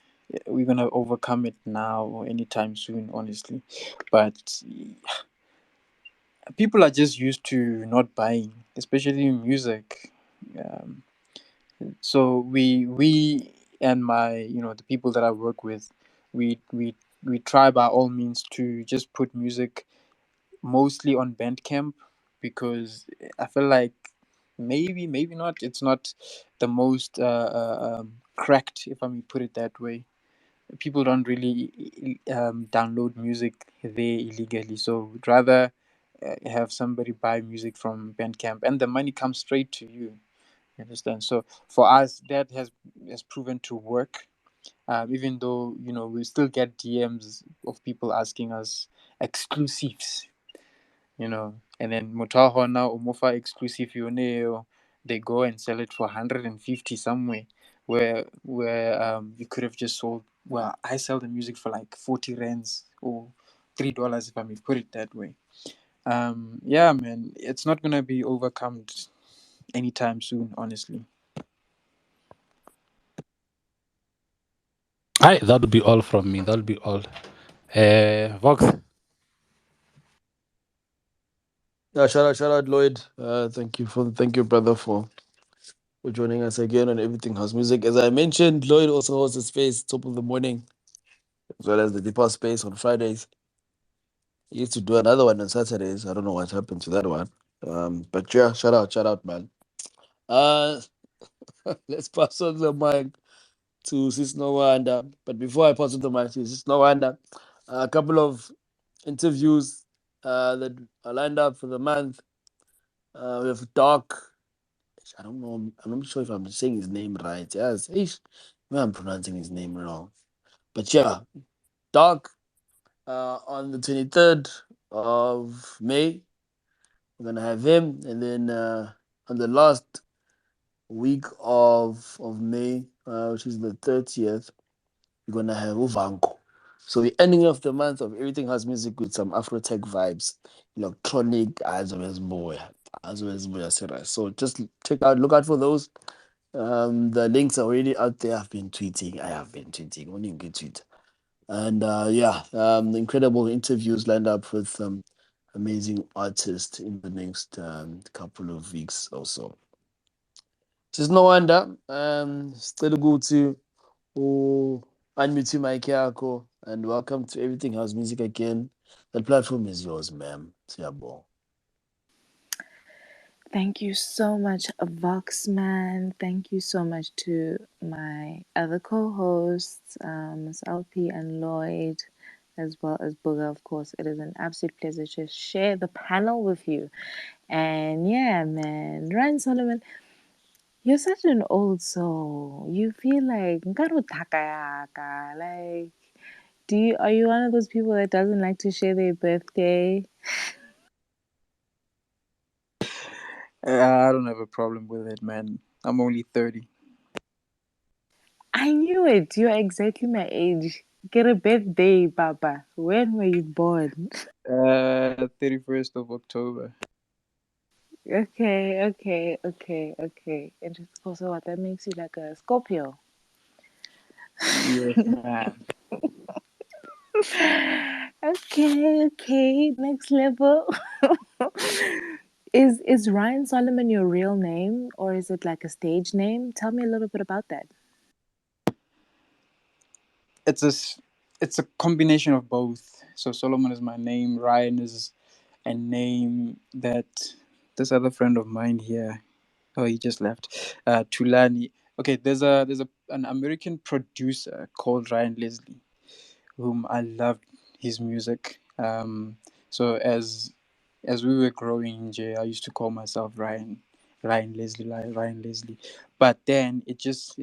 overcome it now or anytime soon, honestly. But people are just used to not buying, especially music. Um, so we and my the people that I work with, we try by all means to just put music mostly on Bandcamp, because I feel like maybe not, it's not the most cracked, if I may put it that way. People don't really download music there illegally, so would rather have somebody buy music from Bandcamp, and the money comes straight to you. You understand? So for us, that has proven to work. Even though we still get DMs of people asking us exclusives, and then Mutaho now Umufa exclusive Yoneo, they go and sell it for 150 somewhere, where you could have just sold. Well, I sell the music for like 40 rands or $3, if I may put it that way. Yeah, man, it's not gonna be overcome anytime soon, honestly. Hi, that'll be all from me. That'll be all. Vox. Yeah, shout out, Lloyd. Thank you, brother, for joining us again on Everything House Music. As I mentioned, Lloyd also hosts a space top of the morning, as well as the deeper space on Fridays. He used to do another one on Saturdays. I don't know what happened to that one. But yeah, shout out, man. Uh, let's pass on the mic to Sis Wanda. But before I pass on the mic to Sis Wanda, a couple of interviews that are lined up for the month. We have Doc. I don't know. I'm not sure if I'm saying his name right. Yes, maybe I'm pronouncing his name wrong. But yeah, Doc on the 23rd of May. We're gonna have him, and then on the last week of May, which is the 30th, we're gonna have Uvanko. So we're ending off the month of Everything Has Music with some Afro tech vibes, electronic, as well as boy, Sarah. So just look out for those. The links are already out there. I have been tweeting. Only good tweet. And yeah, incredible interviews lined up with amazing artists in the next couple of weeks or so. Just no wonder. Still good to unmute your mic yakho, and welcome to Everything House Music again. The platform is yours, ma'am. Siyabonga. Thank you so much, Voxman. Thank you so much to my other co-hosts, Ms. LP and Lloyd, as well as Booga, of course. It is an absolute pleasure to share the panel with you. And yeah, man, Ryan Solomon, You're such an old soul. You feel like "Nkaru takayaka," like are you one of those people that doesn't like to share their birthday? I don't have a problem with it, man. I'm only 30. I knew it. You're exactly my age. Get a birthday, Papa. When were you born? 31st of October. Okay. Interesting. So what? That makes you like a Scorpio. Yes, man. Okay. Next level. Is Ryan Solomon your real name or is it like a stage name? Tell me a little bit about that. It's it's a combination of both. So Solomon is my name. Ryan is a name that this other friend of mine here. Oh, he just left. Tulani. Okay, there's an American producer called Ryan Leslie, whom I loved his music. So as we were growing in J, I used to call myself Ryan Leslie. But then I just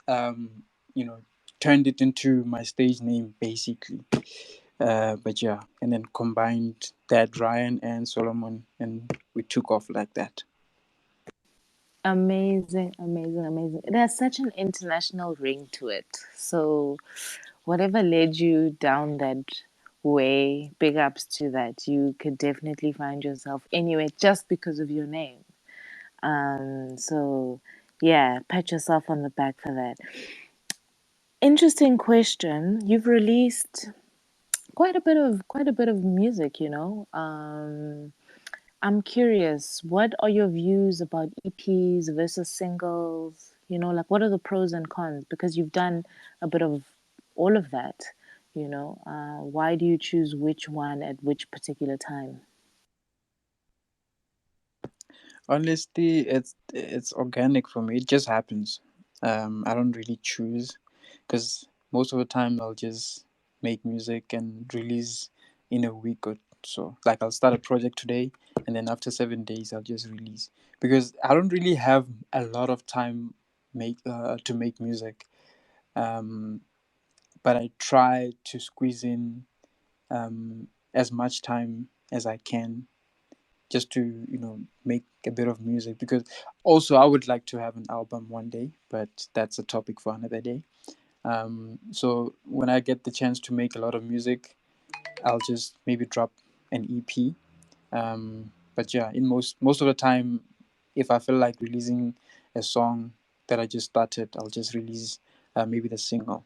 um, you know turned it into my stage name basically. But yeah, and then combined that Ryan and Solomon, and we took off like that. Amazing. It has such an international ring to it. So, whatever led you down that way, big ups to that. You could definitely find yourself anywhere just because of your name. So yeah, pat yourself on the back for that. Interesting question. You've released quite a bit of music, you know. I'm curious, what are your views about EPs versus singles? You know, like what are the pros and cons? Because you've done a bit of all of that, you know. Why do you choose which one at which particular time? Honestly, it's organic for me. It just happens. I don't really choose because most of the time I'll just make music and release in a week or so. Like I'll start a project today, and then after 7 days I'll just release because I don't really have a lot of time make to make music. Um, but I try to squeeze in as much time as I can just to make a bit of music, because also I would like to have an album one day, but that's a topic for another day. So when I get the chance to make a lot of music, I'll just maybe drop an EP. But yeah, in most of the time, if I feel like releasing a song that I just started, I'll just release maybe the single.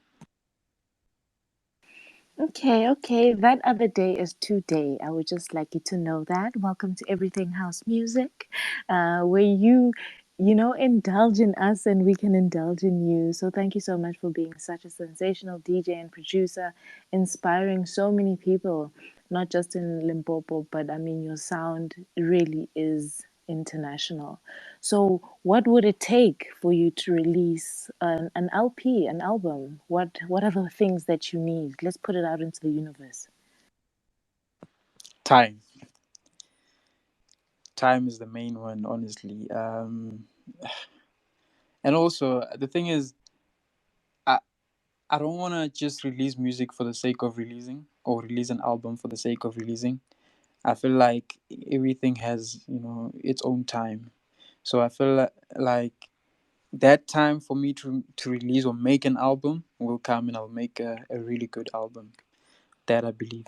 Okay. That other day is today. I would just like you to know that. Welcome to Everything House Music, where you indulge in us and we can indulge in you. So thank you so much for being such a sensational DJ and producer, inspiring so many people, not just in Limpopo, but I mean, your sound really is international. So, what would it take for you to release an LP, an album? What are the things that you need? Let's put it out into the universe. Time. Time is the main one, honestly. And also the thing is, I I don't want to just release music for the sake of releasing, or release an album for the sake of releasing. I feel like everything has, its own time. So I feel like that time for me to release or make an album will come, and I'll make a really good album. That I believe.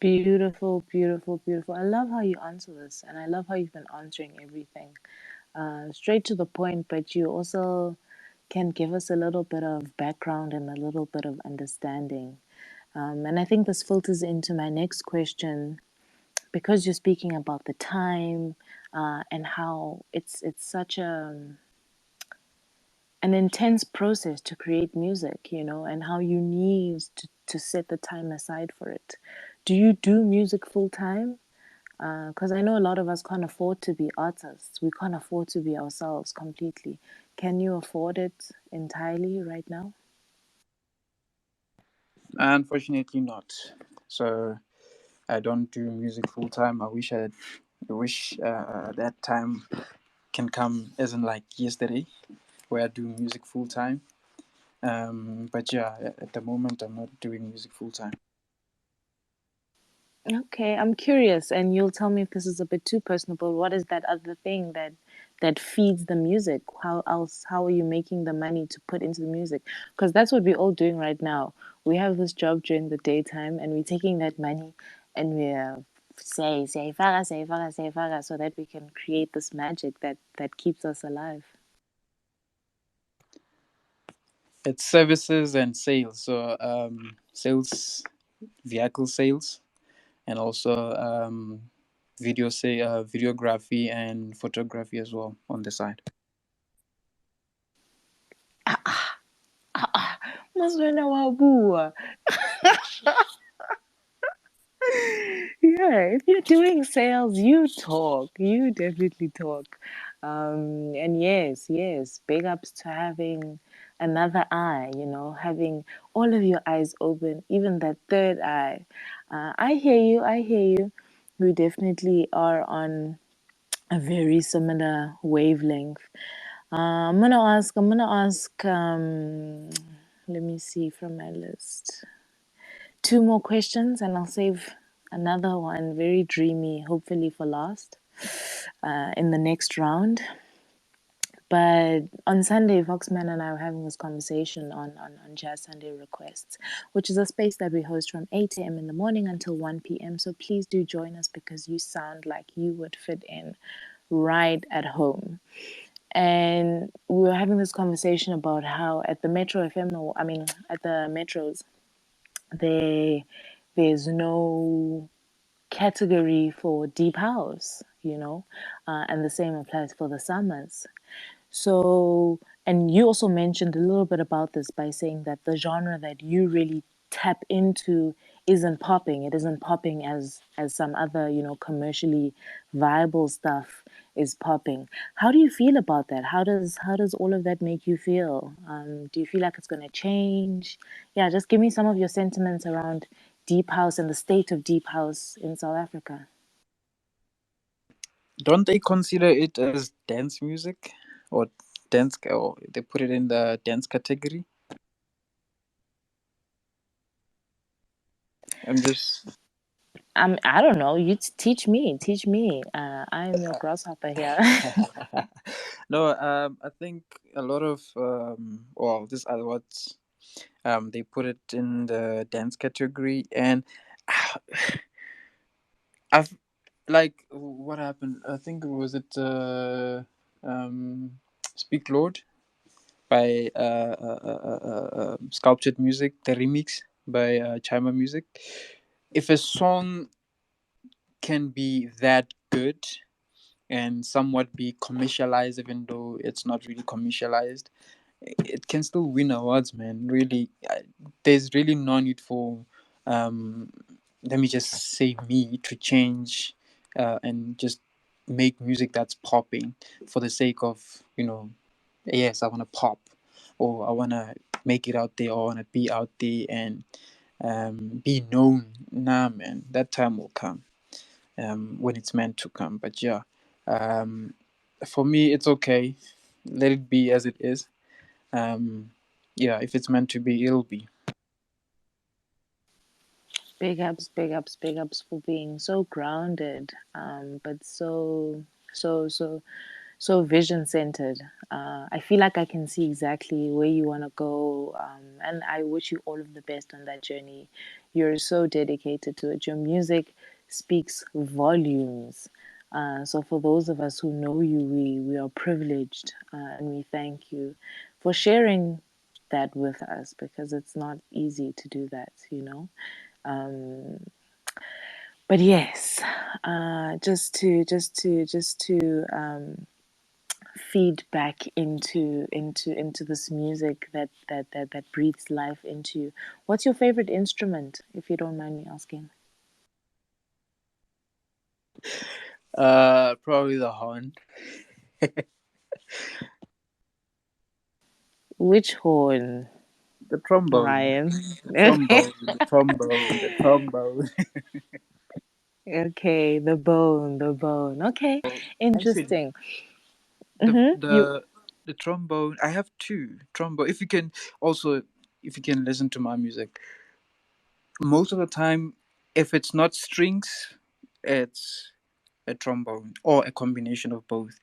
Beautiful. I love how you answer this, and I love how you've been answering everything straight to the point, but you also can give us a little bit of background and a little bit of understanding. And I think this filters into my next question because you're speaking about the time and how it's such an intense process to create music, you know, and how you need to set the time aside for it. Do you do music full time? Because I know a lot of us can't afford to be artists. We can't afford to be ourselves completely. Can you afford it entirely right now? Unfortunately, not. So I don't do music full time. I wish I I wish that time can come, as in like yesterday, where I do music full time. But yeah, at the moment, I'm not doing music full time. Okay, I'm curious, and you'll tell me if this is a bit too personal. What is that other thing that feeds the music? How are you making the money to put into the music? Because that's what we're all doing right now. We have this job during the daytime, and we're taking that money, and we're say faga, so that we can create this magic that keeps us alive. It's services and sales. So sales, vehicle sales, and also videography and photography as well on the side. Maswena wabua. Yeah, if you're doing sales, you talk. You definitely talk. And yes, big ups to having another eye, having all of your eyes open, even that third eye. I hear you. I hear you. We definitely are on a very similar wavelength. I'm gonna ask, let me see from my list. Two more questions and I'll save another one very dreamy, hopefully for last, in the next round. But on Sunday, Voxman and I were having this conversation on Jazz Sunday Requests, which is a space that we host from 8 a.m. in the morning until 1 p.m. So please do join us because you sound like you would fit in right at home. And we were having this conversation about how at the Metro FM, at the Metros, they there's no category for deep house, and the same applies for the summers. So, and you also mentioned a little bit about this by saying that the genre that you really tap into isn't popping. It isn't popping as some other, commercially viable stuff is popping. How do you feel about that? How does all of that make you feel? Do you feel like it's going to change? Yeah, just give me some of your sentiments around deep house and the state of deep house in South Africa. Don't they consider it as dance music or dance, or they put it in the dance category? I'm just I don't know. You teach me. Teach me. I am your grasshopper here. no. I think a lot of well, this are what they put it in the dance category, and I've like what happened. I think was it Speak Lord by Sculptured Music, the remix by Chima Music. If a song can be that good and somewhat be commercialized, even though it's not really commercialized, it can still win awards, man. Really, there's really no need for, um, let me just say, me to change and just make music that's popping for the sake of, yes, I want to pop, or I want to make it out there, or I want to be out there and be known. Nah, man, that time will come when it's meant to come. But yeah, um, for me, it's okay. Let it be as it is. Um, yeah, if it's meant to be, it'll be. Big ups, big ups, big ups for being so grounded, but so, so, so vision centered. I feel like I can see exactly where you want to go, and I wish you all of the best on that journey. You're so dedicated to it. Your music speaks volumes. So for those of us who know you, we are privileged, and we thank you for sharing that with us because it's not easy to do that. Um, but yes, just to feed back into this music that breathes life into you. What's your favorite instrument, if you don't mind me asking? Probably the horn, Which horn, the trombone, Ryan? the trombone, the trombone, the trombone. Okay, the bone, the bone. Okay, Actually, interesting. the You the the trombone. I have two trombone. If you can also, if you can listen to my music, most of the time, if it's not strings, it's a trombone or a combination of both.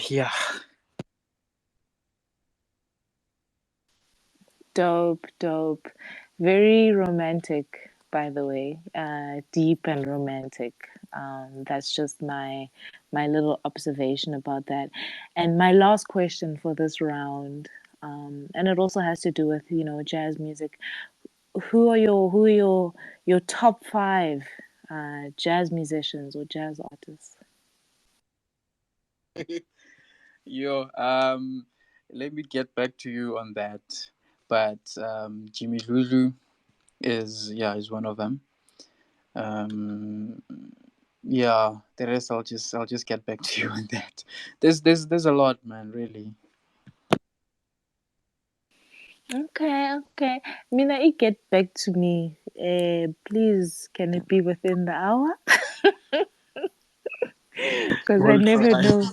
Yeah. dope, dope. Very romantic, by the way. Deep and romantic. That's just my little observation about that. And my last question for this round, and it also has to do with jazz music. Who are your top five jazz musicians or jazz artists? Yo, let me get back to you on that. But Jimmy Lulu is one of them. Um, yeah, the rest I'll just get back to you on that. There's a lot, man. Really. Okay, okay. Mina, it get back to me. Please, can it be within the hour? Because I We'll never try. know.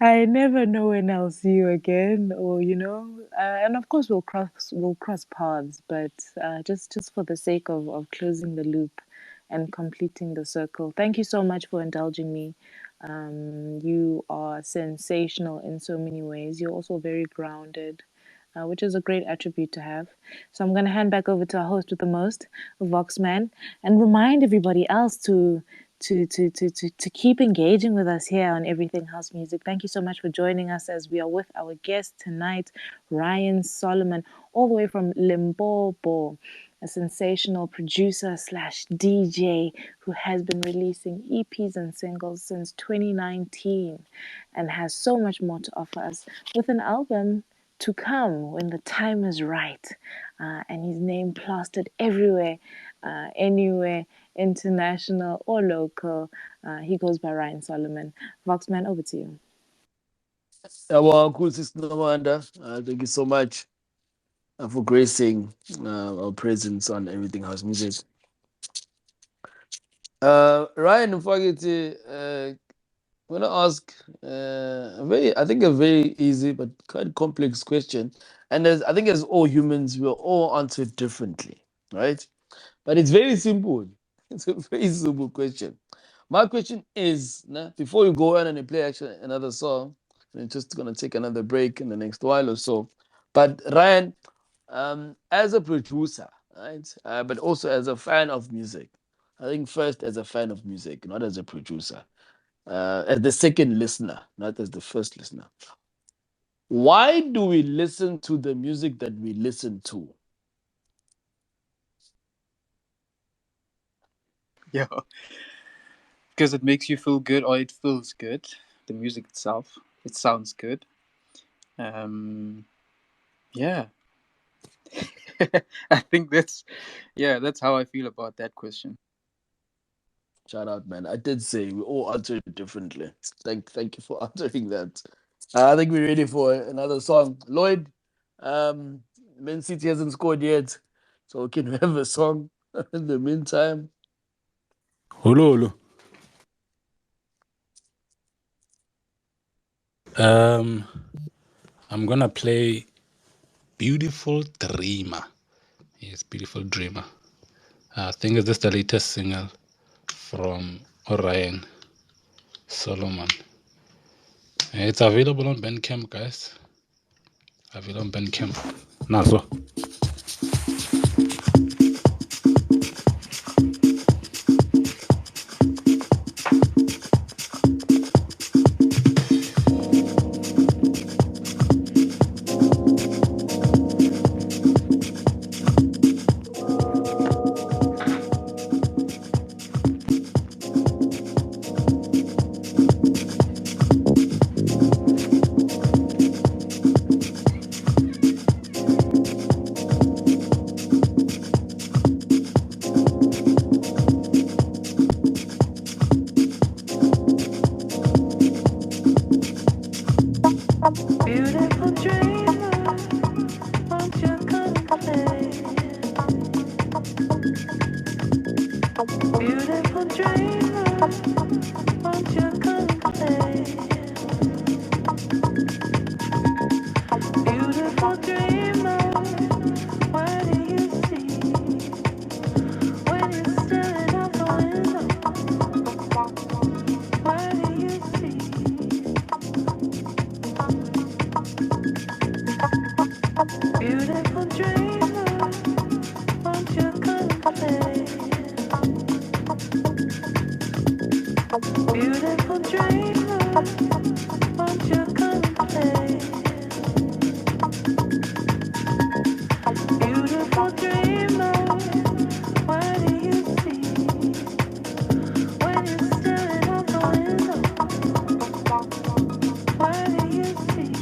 I never know when I'll see you again, or and of course we'll cross paths, but just for the sake of closing the loop and completing the circle. Thank you so much for indulging me. You are sensational in so many ways. You're also very grounded, which is a great attribute to have. So I'm going to hand back over to our host with the most, Voxman, and remind everybody else to keep engaging with us here on Everything House Music. Thank you so much for joining us as we are with our guest tonight, Ryan Solomon, all the way from Limpopo, a sensational producer slash DJ who has been releasing EPs and singles since 2019 and has so much more to offer us with an album to come when the time is right, and his name plastered everywhere, anywhere, international or local. He goes by Ryan Solomon. Voxman, over to you. Well, cool, Sister Wanda. Thank you so much for gracing our presence on Everything House Music. Ryan, Mfagiti, I'm gonna ask a very easy but quite complex question, and I think as all humans, we'll all answer it differently, right? But it's very simple. It's a very simple question. My question is, before you go on and you play actually another song, we're just gonna take another break in the next while or so. But Ryan, as a producer, right, but also as a fan of music, I think first as a fan of music, not as a producer, as the second listener, not as the first listener. Why do we listen to the music that we listen to? Yeah, because it makes you feel good or it feels good. The music itself, it sounds good. Um, yeah, I think that's how I feel about that question. Shout out, man. I did say we all answered it differently. Thank you for answering that. I think we're ready for another song. Lloyd, um, Man City hasn't scored yet, so can we have a song in the meantime? Hello, hello. I'm gonna play Beautiful Dreamer. Yes, Beautiful Dreamer. I think it's just the latest single from Orion Solomon. It's available on Bandcamp, guys. Available on Bandcamp. Nazo. Won't you come and play? Beautiful dreamer, what do you see when you're staring out the window? What do you see?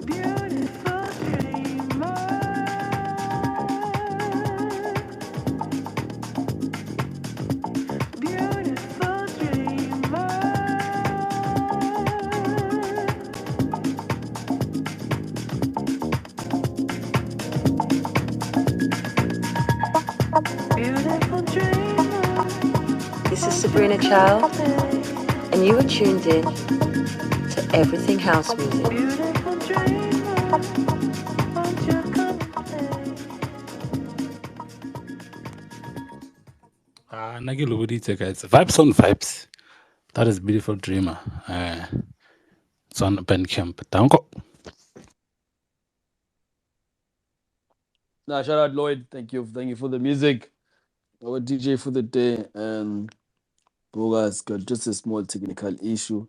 Beautiful dreamer, beautiful dreamer. Beautiful dreamer, This is won't you Sabrina come and Child, play? and you are tuned in to Everything House Music. Beautiful dreamer, won't you come and play? nna ke loboditse guys. Vibes on vibes. That is Beautiful Dreamer. It's on Bandcamp. Danko. Nah, shout out Lloyd. Thank you for the music. Our DJ for the day, and Boga's got just a small technical issue,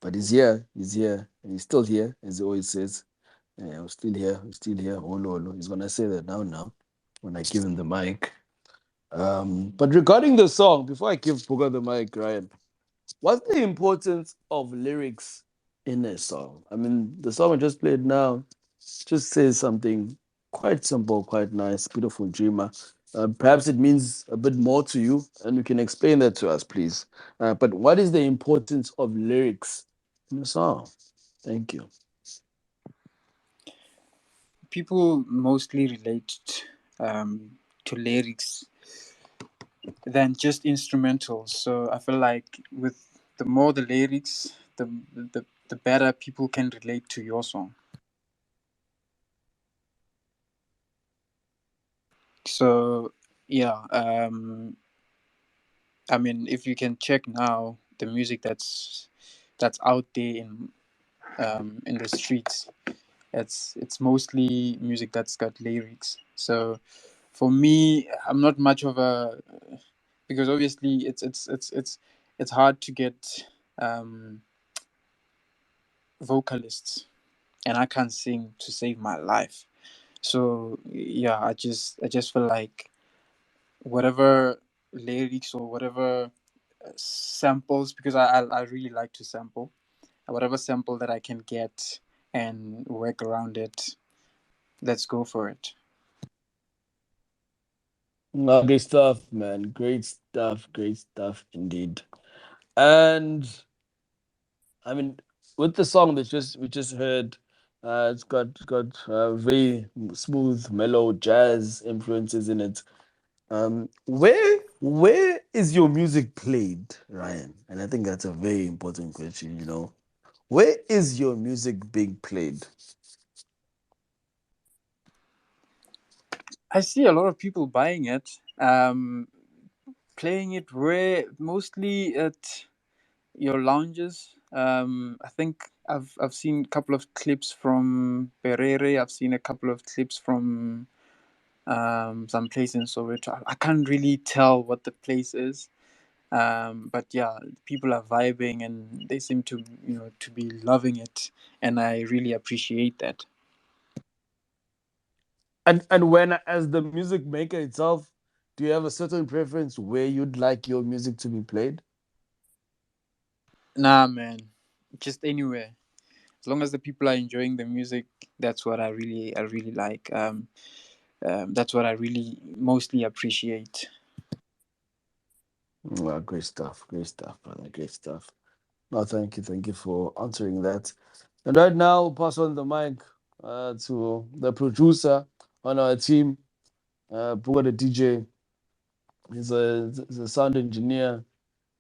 but he's here. He's here, and he's still here, as he always says. Yeah, I'm still here. I'm still here. Oh, no. He's gonna say that now when I give him the mic. But regarding the song, before I give Boga the mic, Ryan, what's the importance of lyrics in a song? I mean, the song I just played now just says something quite simple, quite nice, beautiful dreamer. Perhaps it means a bit more to you, and you can explain that to us, please. But what is the importance of lyrics in a song? Thank you. People mostly relate to lyrics than just instrumentals. So I feel like with the more the lyrics, the better people can relate to your song. So yeah, I mean, if you can check now the music that's out there in the streets, it's mostly music that's got lyrics. So for me, I'm not much of a, because obviously it's hard to get um, vocalists, and I can't sing to save my life. So yeah, I just feel like whatever lyrics or whatever samples, because I really like to sample, whatever sample that I can get and work around it, let's go for it. Great stuff, man. Great stuff. Great stuff indeed. And I mean, with the song that just we just heard, it's got very smooth, mellow jazz influences in it. Where is your music played, Ryan? And I think that's a very important question. Where is your music being played? I see a lot of people buying it, playing it where mostly at your lounges. I think I've seen a couple of clips from Perere. I've seen a couple of clips from some place in Soweto. I can't really tell what the place is, but yeah, people are vibing and they seem to to be loving it, and I really appreciate that. And when, as the music maker itself, do you have a certain preference where you'd like your music to be played? Nah, man, just anywhere. As long as the people are enjoying the music, that's what I really like. That's what I really mostly appreciate. Great stuff. Great stuff, brother. Great stuff. No, thank you. Thank you for answering that. And right now, we'll pass on the mic to the producer on our team, Puga the DJ. He's a sound engineer.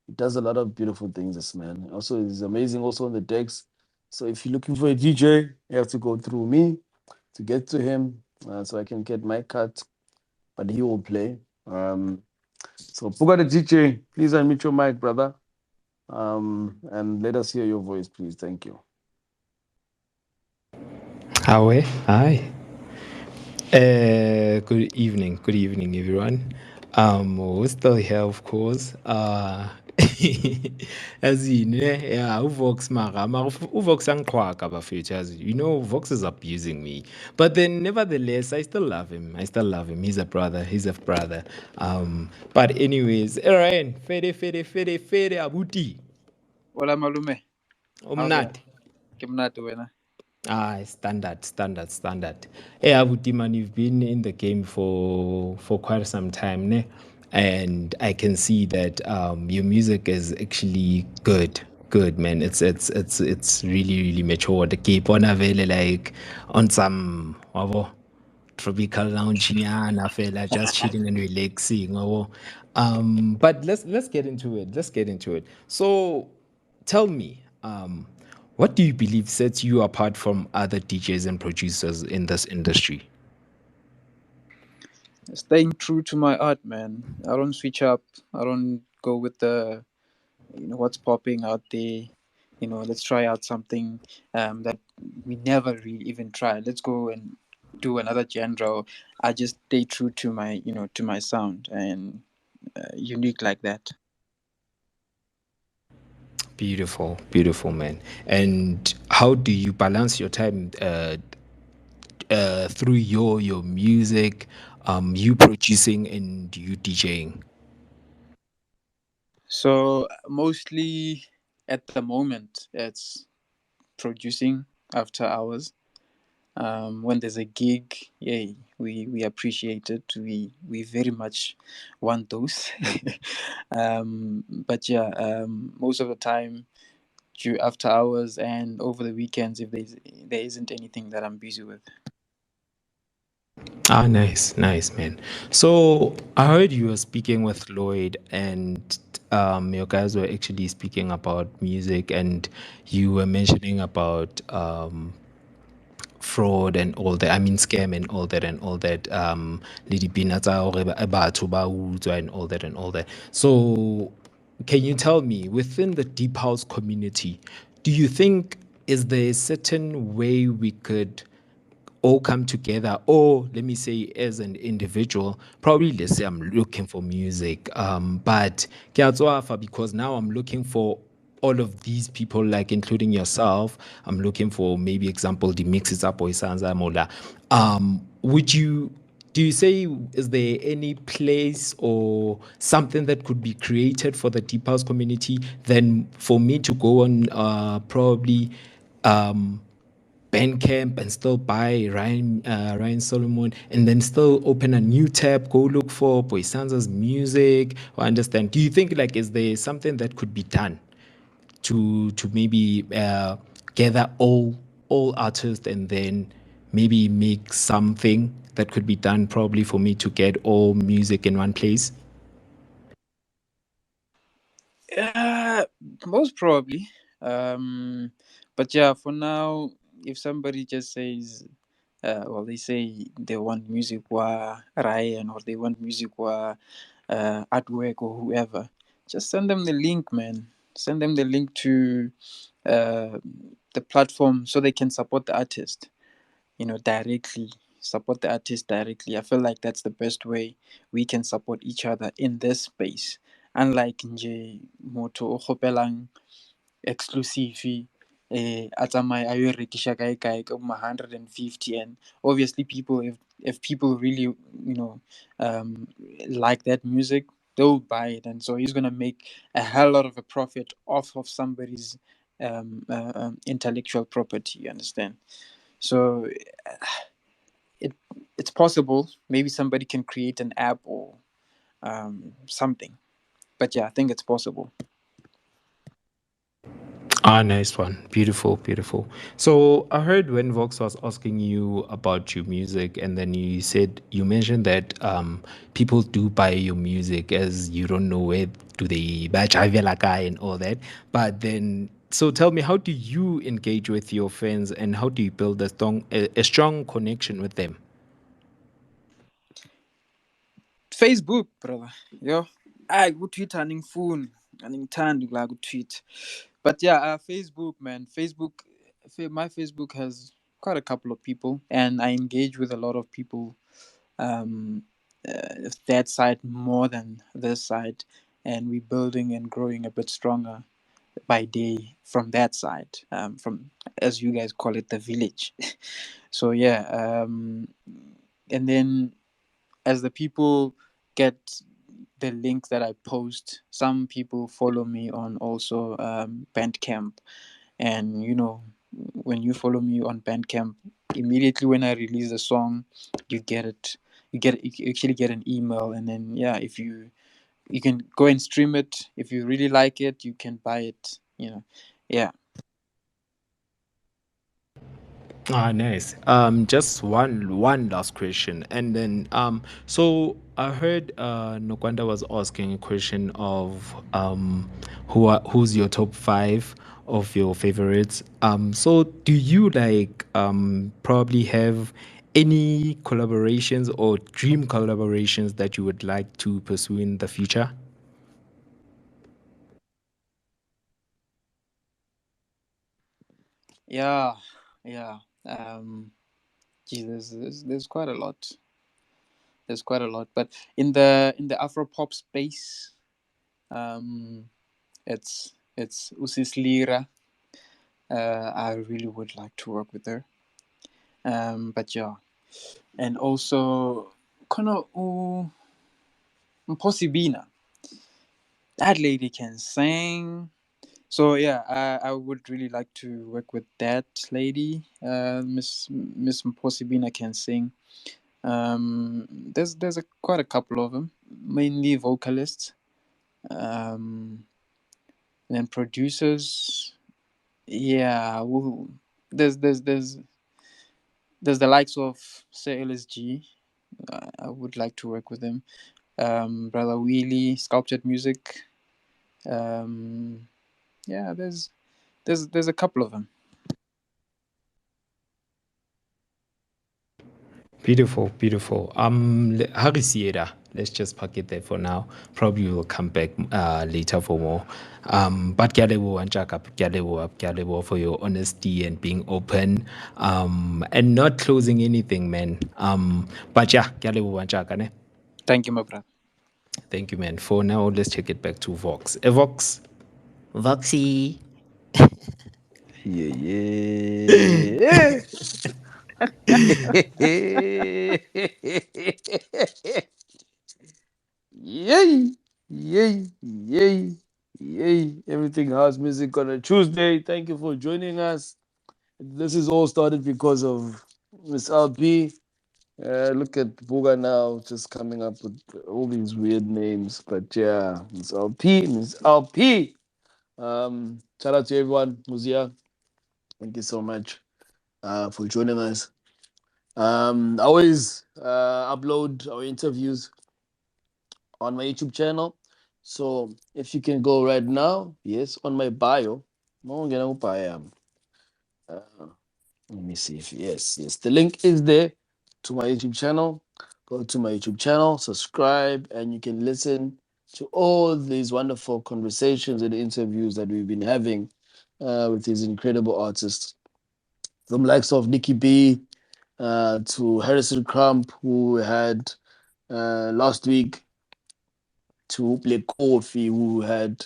He does a lot of beautiful things, this man. Also, he's amazing also on the decks. So if you're looking for a DJ, you have to go through me to get to him so I can get my cut, but he will play. So Puga the DJ, please unmute your mic, brother. And let us hear your voice, please. Thank you. Hi. Hi. Good evening, everyone. We're still here, of course. As in, yeah, Uvox Uvox angiqhwaga bafethu, as you know, Vox is abusing me. But then, nevertheless, I still love him. I still love him. He's a brother. He's a brother. But anyways, Ryan, fede, abuti, Hola malume. How's that? umnati. Kimnati wena. Standard. Hey, Abuti man, you've been in the game for quite some time, ne? And I can see that your music is actually good. Good man. It's really mature. The keep on available like on some wabo, tropical lounge I feel just chilling and relaxing. Wabo. But let's get into it. Let's get into it. So tell me, what do you believe sets you apart from other DJs and producers in this industry? Staying true to my art, man. I don't switch up. I don't go with the what's popping out there. Let's try out something that we never really even tried. Let's go and do another genre. I just stay true to my to my sound and unique like that. Beautiful man. And how do you balance your time through your music, you producing and you DJing? So mostly at the moment, it's producing after hours. When there's a gig, yay, we appreciate it. We very much want those. But yeah, most of the time, after hours and over the weekends, if there isn't anything that I'm busy with. Ah, nice, man. So I heard you were speaking with Lloyd, and your guys were actually speaking about music, and you were mentioning about fraud and all that. I mean, scam and all that and all that. Le dipina tsa hore batho ba utswa and all that and all that. So, can you tell me within the deep house community, do you think is there a certain way we could all come together, or let me say as an individual, probably let's say I'm looking for music, but ke a tswafa because now I'm looking for all of these people, like including yourself. I'm looking for maybe example the mixes up or Isanza Mola. Would you do you say is there any place or something that could be created for the deep house community then for me to go on probably um Bandcamp and still buy Ryan Solomon and then still open a new tab, go look for Boysanza's music or understand. Do you think like is there something that could be done to maybe gather all artists and then maybe make something that could be done probably for me to get all music in one place? Yeah, most probably. But yeah, for now, if somebody just says, well, they say they want music wa Ryan or they want music wa artwork or whoever, just send them the link, man. Send them the link to uh, the platform so they can support the artist, directly. Support the artist directly. I feel like that's the best way we can support each other in this space. Unlike nje motho o kgopelang exclusive a tsamaye a yo e rekisha kae kae ka bo 150, and obviously people, if people really like that music, they'll buy it, and so he's gonna make a hell lot of a profit off of somebody's intellectual property, you understand? So it it's possible maybe somebody can create an app or something But yeah, I think it's possible. Ah, nice one. Beautiful, beautiful. So I heard when Vox was asking you about your music, and then you mentioned that people do buy your music as you don't know where do they buy Chavelaka and all that. But then, so tell me, how do you engage with your fans, and how do you build a strong connection with them? Facebook, brother. Yo. I go tweet and phone and turn like go tweet. But yeah, Facebook, man. My Facebook has quite a couple of people, and I engage with a lot of people. Um, that side more than this side, and we're building and growing a bit stronger by day from that side. From, as you guys call it, the village. So yeah, and then as the people get the link that I post, some people follow me on also Bandcamp, and when you follow me on Bandcamp, immediately when I release a song, you get it. You actually get an email, and then yeah, if you can go and stream it. If you really like it, you can buy it. Yeah. Ah, nice. Just one last question, and then so I heard Nokwanda was asking a question of who's your top five of your favorites. So do you like probably have any collaborations or dream collaborations that you would like to pursue in the future? Yeah, yeah. Gee, there's quite a lot. There's quite a lot, but in the Afro pop space, um, it's Usis Lira. I really would like to work with her. But yeah, and also Kono Mposibina. That lady can sing. So yeah, I would really like to work with that lady. Miss Mposibina can sing. There's quite a couple of them, mainly vocalists. And then producers. Yeah, there's the likes of say LSG. I would like to work with him. Brother Wheelie, Sculptured Music. Um, yeah, there's a couple of them. Beautiful, beautiful. Harisiera, let's just park it there for now. Probably we'll come back later for more. But Kyalebo and Jacob, Kyalebo for your honesty and being open, and not closing anything, man. But yeah, Kyalebo and Jacob, ne? Thank you, my brother. Thank you, man. For now, let's take it back to Vox. Vox, Voxy. Yeah, yeah. Yay! Yay! Yay! Yay! Everything house music on a Tuesday. Thank you for joining us. This is all started because of Miss LP. Look at Buga now, just coming up with all these weird names. But yeah, Miss LP, Miss LP. Shout out to everyone who's here. Thank you so much for joining us. I always upload our interviews on my YouTube channel. So if you can go right now, yes, on my bio. Uh, let me see if yes. The link is there to my YouTube channel. Go to my YouTube channel, subscribe, and you can listen to all these wonderful conversations and interviews that we've been having with these incredible artists. From likes of Nikki B to Harrison Crump, who we had last week, to Black Coffee, who had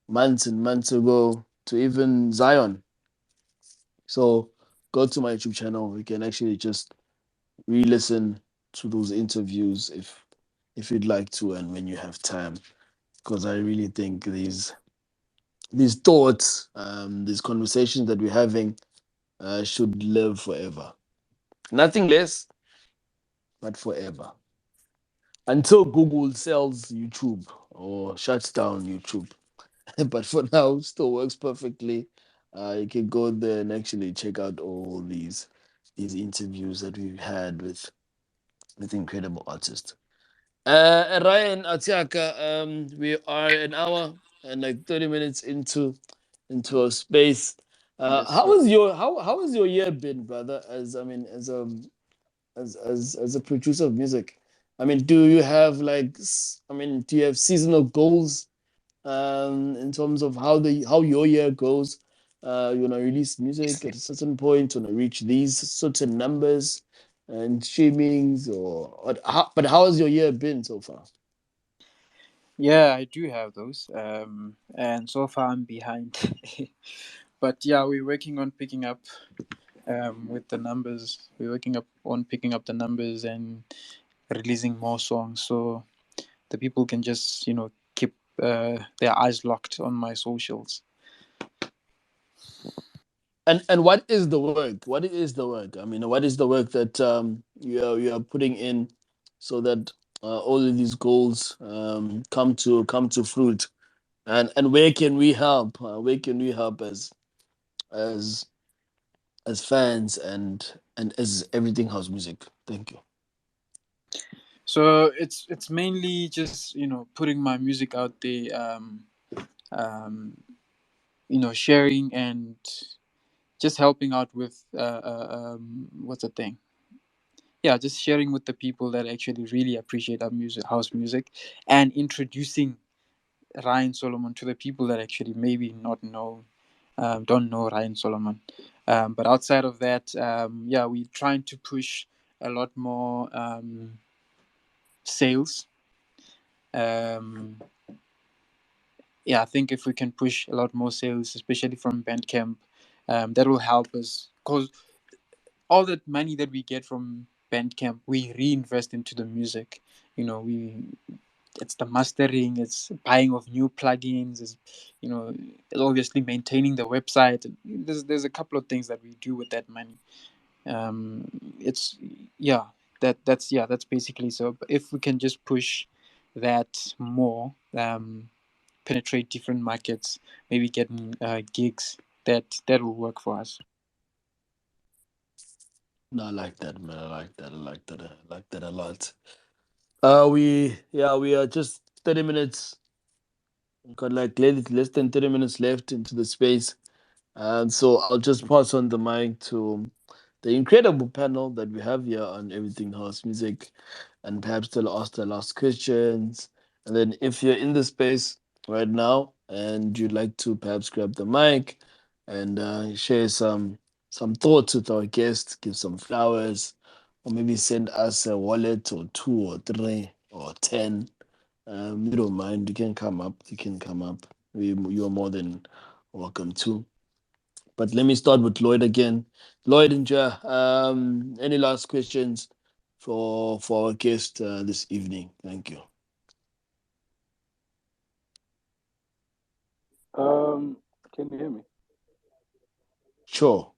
months and months ago, to even Zion. So go to my YouTube channel. You can actually just re-listen to those interviews if you'd like to and when you have time. Because I really think these thoughts, these conversations that we're having should live forever. Nothing less, but forever. Until Google sells YouTube. or shuts down YouTube. But for now, still works perfectly. You can go there and actually check out all these interviews that we've had with incredible artists. Ryan Atiaka, we are an hour and like 30 minutes into our space. Yes, How sir. is your how has your year been, brother? As I mean, as a producer of music, I mean, do you have like I mean, do you have seasonal goals in terms of how your year goes? You know, release music at a certain point, you know, reach these certain numbers and streamings but how has your year been so far? Yeah, I do have those. And so far I'm behind. But yeah, we're working on picking up with the numbers. We're working up on picking up the numbers and releasing more songs, so the people can just keep their eyes locked on my socials. And what is the work? What is the work? I mean, what is the work that you are putting in so that all of these goals come to fruit? And where can we help? Where can we help as as fans and as everything house music? Thank you. So it's mainly just putting my music out there, um, sharing and just helping out with what's the thing? Yeah, just sharing with the people that actually really appreciate our music, house music, and introducing Ryan Solomon to the people that actually maybe not know, don't know Ryan Solomon. But outside of that, yeah, we're trying to push a lot more sales. Um, yeah, I think if we can push a lot more sales, especially from Bandcamp, that will help us because all that money that we get from Bandcamp, we reinvest into the music. We it's the mastering, it's buying of new plugins, you know, it's obviously maintaining the website. There's a couple of things that we do with that money. Um, it's yeah, that's basically so. But if we can just push that more, penetrate different markets, maybe getting gigs, that will work for us. No, I like that, man. I like that. I like that. I like that a lot. We are just 30 minutes. Got like less than 30 minutes left into the space. And so I'll just pass on the mic to the incredible panel that we have here on Everything House Music, and perhaps they'll ask the last questions. And then if you're in the space right now and you'd like to perhaps grab the mic and share some thoughts with our guests, give some flowers, or maybe send us a wallet or two or three or 10. We don't mind. You can come up. You can come up. You are more than welcome to. But let me start with Lloyd again. Lloyd and Ja, any last questions for our guest this evening? Thank you. Um, can you hear me? Sure.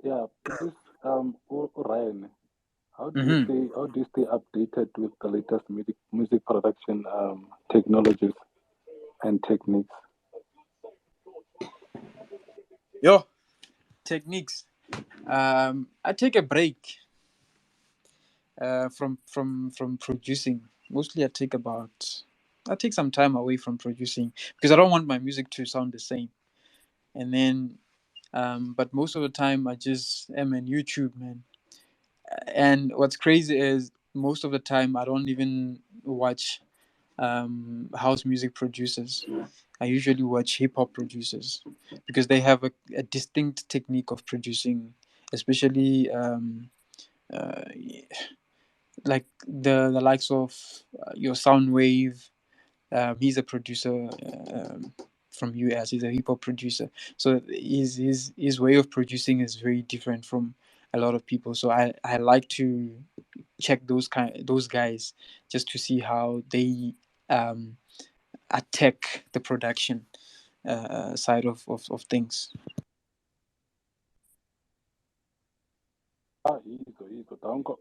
Yeah, please. Ryan, Hmm. how do you stay updated with the latest music production technologies and techniques? Yo, techniques. I take a break from producing. Mostly, I take some time away from producing because I don't want my music to sound the same. And then, but most of the time, I just am on YouTube, man. And what's crazy is most of the time I don't even watch house music producers. I usually watch hip hop producers because they have a distinct technique of producing, especially uh, like the likes of your Soundwave. He's a producer from US. He's a hip hop producer. So his way of producing is very different from a lot of people. So I like to check those guys just to see how they um, attack the production side of things. Ego, Danko.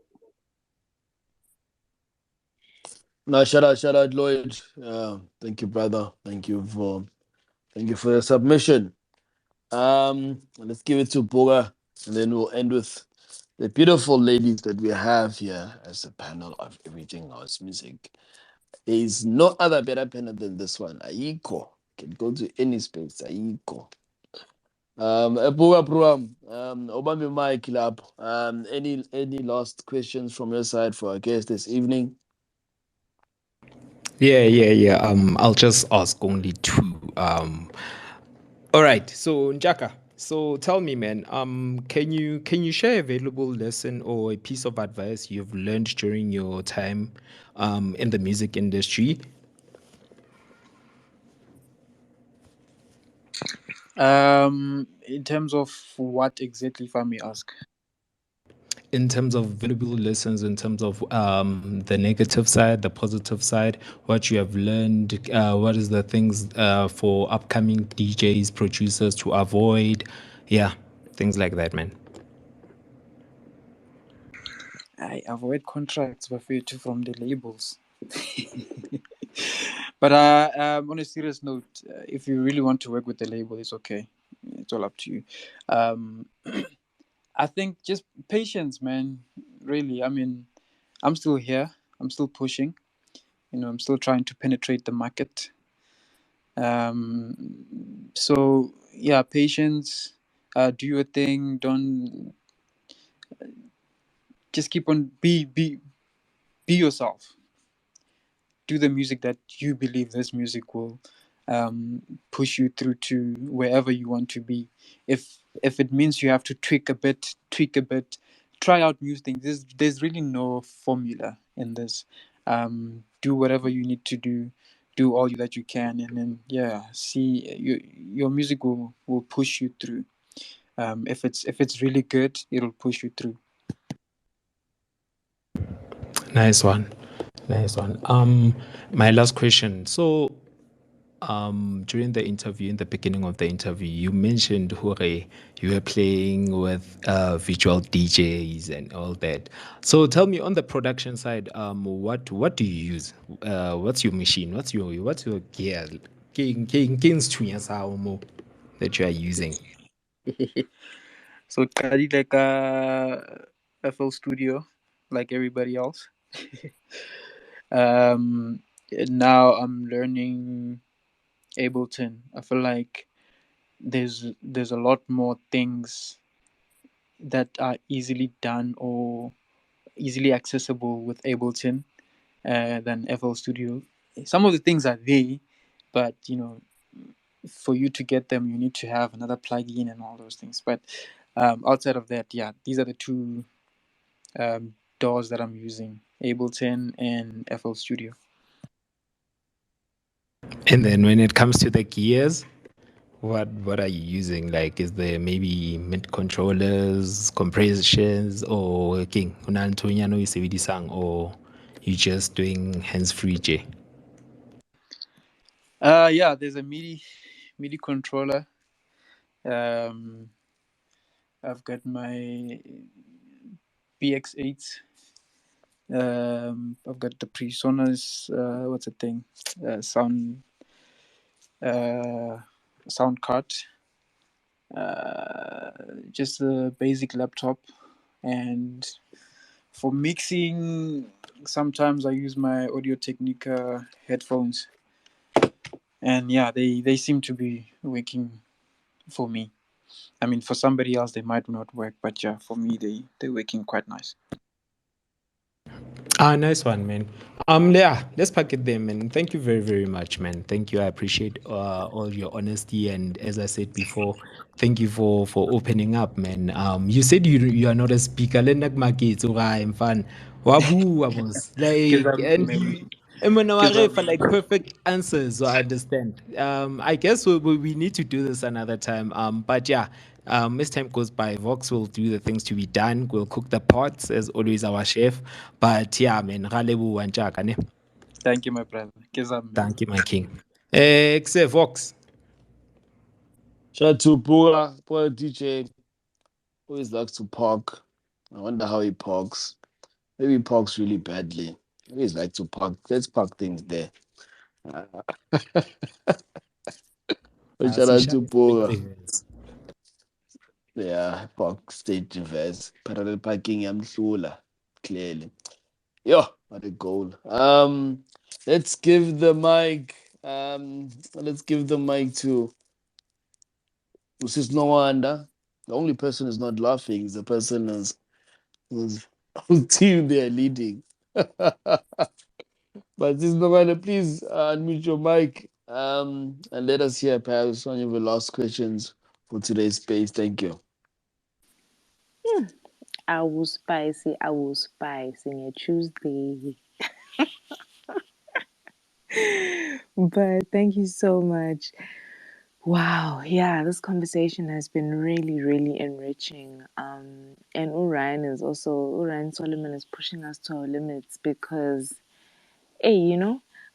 No, shout out, Lloyd. Thank you, brother. Thank you for the submission. Let's give it to Boga, and then we'll end with the beautiful ladies that we have here as a panel of everything house music. There is no other better panel than this one. Aiko can go to any space. Aiko. Boga bro, obambe mic lapho. Any last questions from your side for our guest this evening? Yeah. I'll just ask only two. All right. So Njaka, so tell me, man, can you share a valuable lesson or a piece of advice you've learned during your time in the music industry? In terms of what exactly, if I may ask? In terms of valuable lessons, in terms of the negative side, the positive side, what you have learned, what is the things for upcoming DJs, producers to avoid, yeah, things like that, man. I avoid contracts from the labels. But on a serious note, if you really want to work with the label, it's okay. It's all up to you. Um, I think just patience, man. Really, I mean, I'm still here. I'm still pushing. I'm still trying to penetrate the market. So yeah, patience. Do your thing. Don't just keep on be yourself. Do the music that you believe this music will push you through to wherever you want to be. If it means you have to tweak a bit, try out new things. There's really no formula in this. Do whatever you need to do. Do all that you can, and then yeah, see your music will push you through. If it's really good, it'll push you through. Nice one. Nice one. My last question. So, during the interview, in the beginning of the interview, you mentioned Hore, you were playing with virtual DJs and all that. So tell me on the production side, what do you use? What's your machine? What's your gear? That you are using? So qadile ka FL Studio, like everybody else. Um, Now I'm learning Ableton. I feel like there's a lot more things that are easily done or easily accessible with Ableton than FL Studio. Some of the things are there, but for you to get them, you need to have another plugin and all those things. But outside of that, yeah, these are the two DAWs that I'm using: Ableton and FL Studio. And then when it comes to the gears, what are you using? Like, is there maybe mid controllers, compressions, or king? Or you just doing hands free J? Yeah, there's a MIDI controller. Um, I've got my BX8. I've got the PreSonus. What's the thing? Uh, sound card. Just a basic laptop, and for mixing, sometimes I use my Audio Technica headphones, and yeah, they seem to be working for me. I mean, for somebody else they might not work, but yeah, for me they're working quite nice. Ah, nice one, man. Yeah, let's pack it there, man. Thank you very, very much, man. Thank you. I appreciate all your honesty, and as I said before, thank you for opening up, man. You said you are not a speaker. Lenak market, so I'm fun. Wabu, was like, and you. And when I for like perfect answers, so I understand. I guess we need to do this another time. But yeah, as time goes by, Vox will do the things to be done. We'll cook the pots as always, our chef. But yeah, man, ne? Thank you, my brother. Kezam, man. Thank you, my king. Except Vox. Shout out to Boga DJ. Always likes to park. I wonder how he parks. Maybe he parks really badly. I always like to park. Let's park things there. Uh, shout out to Sisha state Poga. reverse. Yeah, park state reverse. Parallel parking Yamsula. Clearly. Yo, what a goal. Let's give the mic. Let's give the mic to Sis Nwanda. The only person who's not laughing is the person whose team they are leading. But Sis Nwanda, please unmute your mic and let us hear perhaps one of the last questions for today's space. Thank you. I will spicy on a Tuesday. But thank you so much. Wow, yeah, this conversation has been really, really enriching. And Orion Solomon is pushing us to our limits because, hey,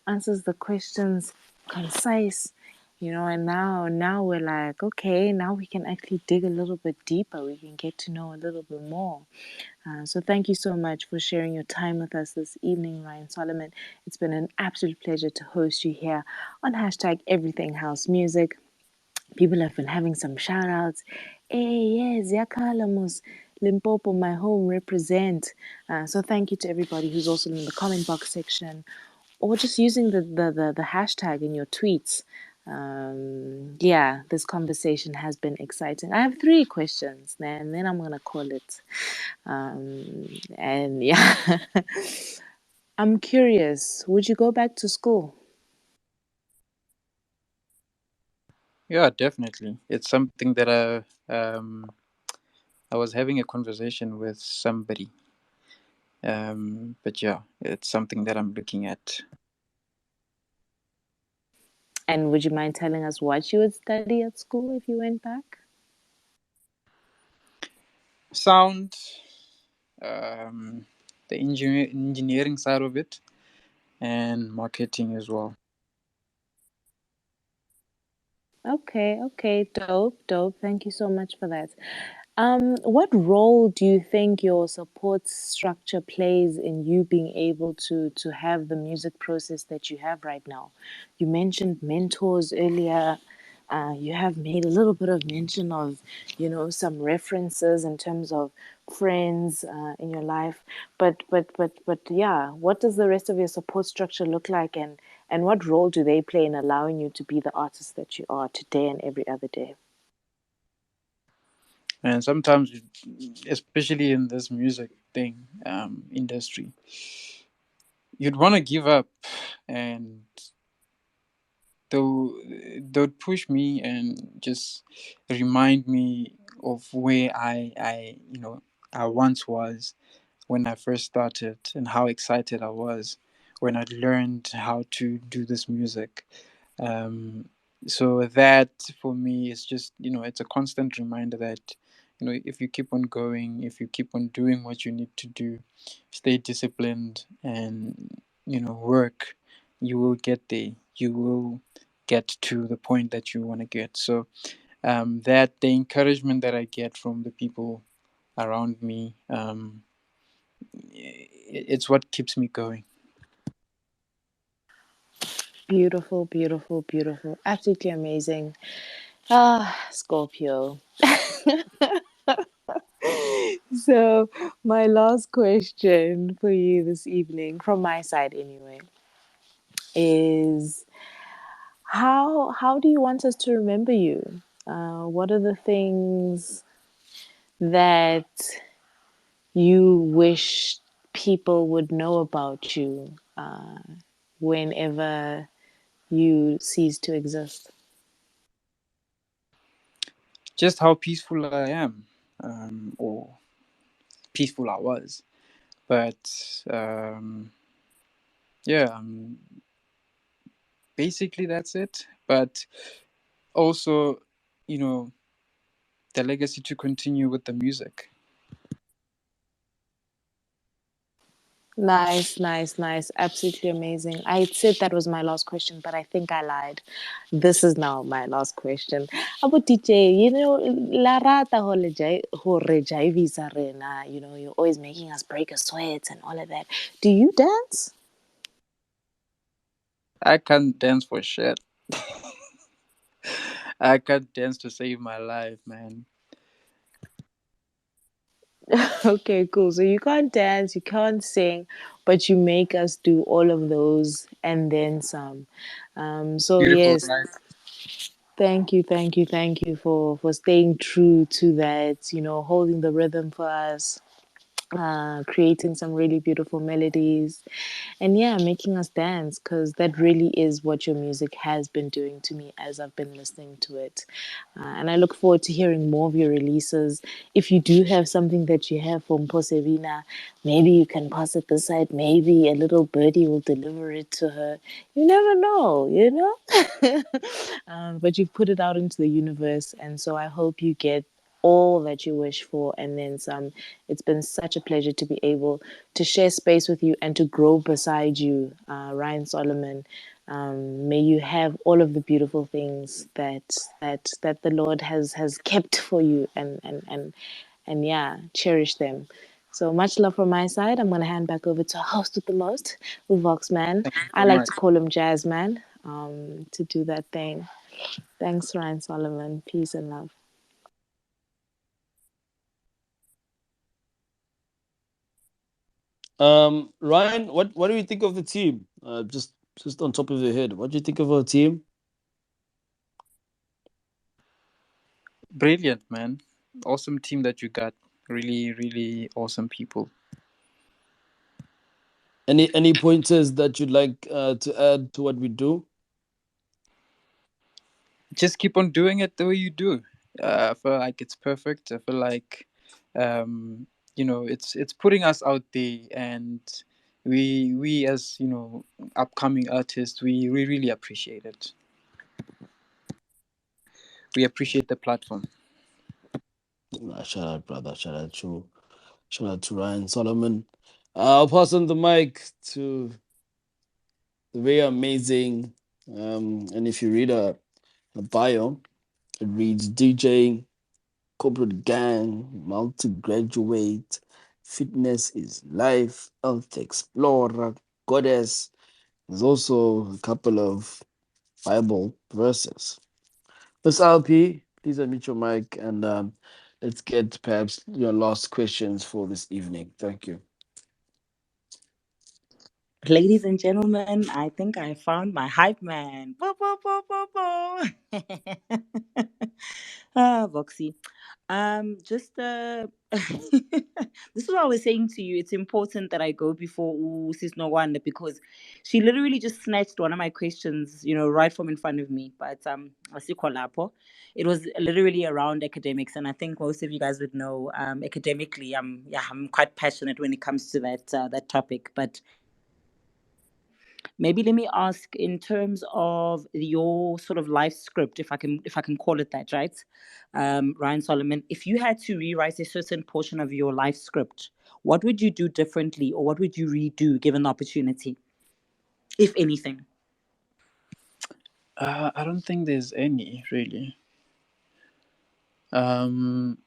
answers the questions concise, and now we're like, okay, now we can actually dig a little bit deeper. We can get to know a little bit more. So thank you so much for sharing your time with us this evening, Ryan Solomon. It's been an absolute pleasure to host you here on hashtag Everything House Music. People have been having some shout outs. Hey, yes, Yakalamus, Limpopo, my home, represent. So thank you to everybody who's also in the comment box section or just using the hashtag in your tweets. Yeah, this conversation has been exciting. I have 3 questions, and then I'm going to call it. And yeah, I'm curious, would you go back to school? Yeah, definitely. It's something that I was having a conversation with somebody. But yeah, it's something that I'm looking at. And would you mind telling us what you would study at school if you went back? Sound, the engineering side of it, and marketing as well. Okay, dope. Thank you so much for that. What role do you think your support structure plays in you being able to have the music process that you have right now? You mentioned mentors earlier. You have made a little bit of mention of, some references in terms of friends in your life. But yeah, what does the rest of your support structure look like, and what role do they play in allowing you to be the artist that you are today and every other day? And sometimes, especially in this music thing, industry, you'd want to give up, and they'll they'll push me and just remind me of where I once was when I first started, and how excited I was when I learned how to do this music. Um, so that for me is just, it's a constant reminder that, if you keep on going, if you keep on doing what you need to do, stay disciplined, and work, you will get there. You will get to the point that you want to get. So that the encouragement that I get from the people around me, it's what keeps me going. Beautiful, beautiful, beautiful. Absolutely amazing. Ah, Scorpio. So, my last question for you this evening, from my side anyway, is how do you want us to remember you? What are the things that you wish people would know about you whenever you cease to exist? Just how peaceful I am, or peaceful I was. But yeah, basically that's it. But also, you know, the legacy to continue with the music. Nice, nice, nice. Absolutely amazing. I said that was my last question, but I think I lied. This is now my last question. About DJ, la rata ho re jaivisa rena, you're always making us break a sweat and all of that. Do you dance? I can't dance for shit. I can't dance to save my life, man. Okay, cool. So you can't dance, you can't sing, but you make us do all of those and then some. So Beautiful, yes, right? thank you for staying true to that. Holding the rhythm for us, creating some really beautiful melodies, and yeah, making us dance because that really is what your music has been doing to me as I've been listening to it. And I look forward to hearing more of your releases. If you do have something that you have from Posevina, maybe you can pass it this side. Maybe a little birdie will deliver it to her. You never know. But you've put it out into the universe. And so I hope you get all that you wish for and then some. It's been such a pleasure to be able to share space with you and to grow beside you, Ryan Solomon. May you have all of the beautiful things that the Lord has kept for you, and yeah, cherish them. So much love from my side. I'm gonna hand back over to our host with the most, Vox Man. Thank you I so like much. to call him Jazz Man, to do that thing. Thanks, Ryan Solomon. Peace and love. Ryan, what do you think of the team? Just on top of your head, what do you think of our team? Brilliant, man. Awesome team that you got. Really, really awesome people. Any pointers that you'd like to add to what we do? Just keep on doing it the way you do. I feel like it's perfect. I feel like, um, it's putting us out there, and we as upcoming artists, we really appreciate it. We appreciate the platform. Shout out, brother. Shout out to Ryan Solomon. I'll pass on the mic to the very amazing. And if you read a bio, it reads DJ, corporate gang, multi graduate, fitness is life, health explorer, goddess. There's also a couple of Bible verses. Miss LP, please unmute your mic and let's get perhaps your last questions for this evening. Thank you. Ladies and gentlemen, I think I found my hype man. Bo, bo, bo, bo, bo. Voxy. Just this is what I was saying to you. It's important that I go before Sis Nwanda because she literally just snatched one of my questions, right from in front of me. But asikho lapho. It was literally around academics, and I think most of you guys would know. Academically, I'm quite passionate when it comes to that topic. But maybe let me ask in terms of your sort of life script, if I can call it that, right? Ryan Solomon, if you had to rewrite a certain portion of your life script, what would you do differently, or what would you redo given the opportunity, if anything? I don't think there's any really. Um,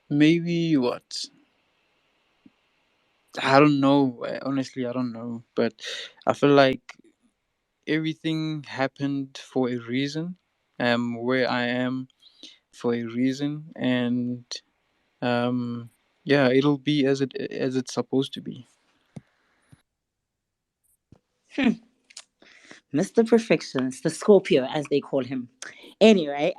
Maybe what? I don't know. Honestly, I don't know. But I feel like everything happened for a reason. Where I am for a reason, and yeah, it'll be as it's supposed to be. Mr. Perfectionist, the Scorpio, as they call him. Anyway,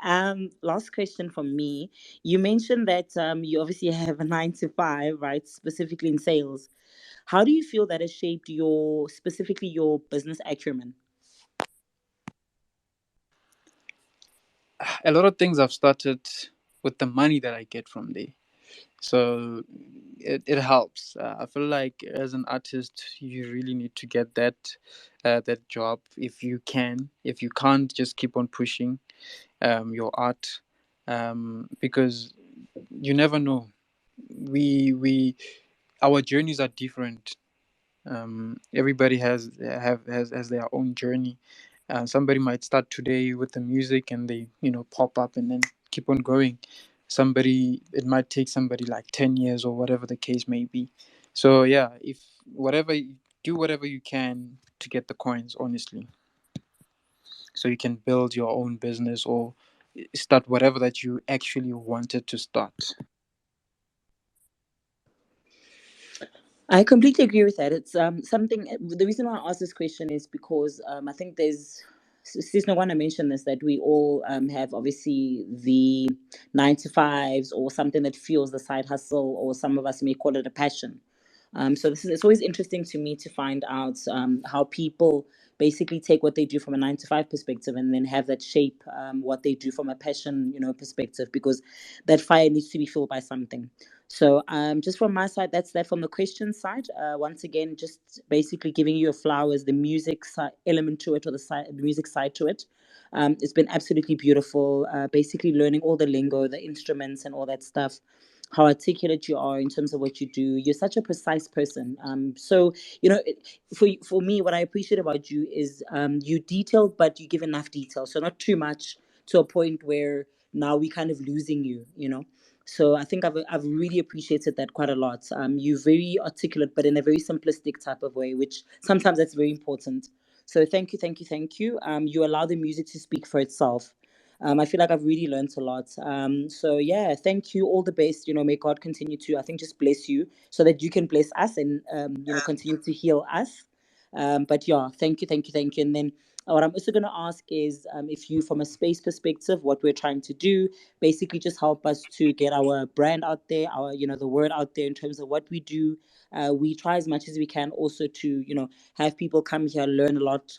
last question from me. You mentioned that you obviously have a 9 to 5, right? Specifically in sales. How do you feel that has shaped specifically your business acumen? A lot of things I've started with the money that I get from there. So it helps. I feel like as an artist, you really need to get that job if you can. If you can't, just keep on pushing your art, because you never know. We our journeys are different. Everybody has their own journey. Somebody might start today with the music and they pop up and then keep on going. Somebody, it might take somebody like 10 years or whatever the case may be. So yeah, if whatever do whatever you can to get the coins, honestly, so you can build your own business or start whatever that you actually wanted to start. I completely agree with that. It's something. The reason why I asked this question is because I think there's no one to mention this, that we all have obviously the 9 to 5s or something that fuels the side hustle, or some of us may call it a passion. So it's always interesting to me to find out how people basically take what they do from a 9 to 5 perspective and then have that shape what they do from a passion, perspective, because that fire needs to be fueled by something. So just from my side, that's that. From the question side, once again, just basically giving you a flowers, the music element to it, or the music side to it. It's been absolutely beautiful. Basically learning all the lingo, the instruments, and all that stuff. How articulate you are in terms of what you do. You're such a precise person. So for me, what I appreciate about you is you detailed, but you give enough detail. So not too much to a point where now we kind of losing you. So I think I've really appreciated that quite a lot. You're very articulate, but in a very simplistic type of way, which sometimes that's very important. So thank you, thank you, thank you. You allow the music to speak for itself. I feel like I've really learned a lot. So yeah, thank you. All the best. May God continue to, I think, just bless you so that you can bless us and continue to heal us. But yeah, thank you, thank you, thank you. And then what I'm also going to ask is if you, from a space perspective, what we're trying to do, basically just help us to get our brand out there, our the word out there in terms of what we do. We try as much as we can also to have people come here, learn a lot.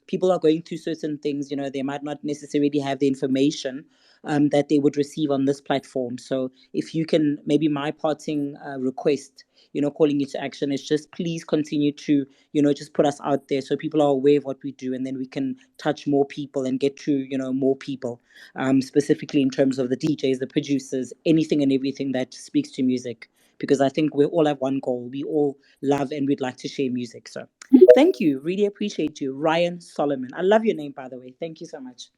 People are going through certain things, they might not necessarily have the information that they would receive on this platform. So if you can, maybe my parting request, calling you to action, is just please continue to just put us out there so people are aware of what we do, and then we can touch more people and get to more people, specifically in terms of the DJs, the producers, anything and everything that speaks to music, because I think we all have one goal. We all love and we'd like to share music. So thank you. Really appreciate you. Ryan Solomon. I love your name, by the way. Thank you so much.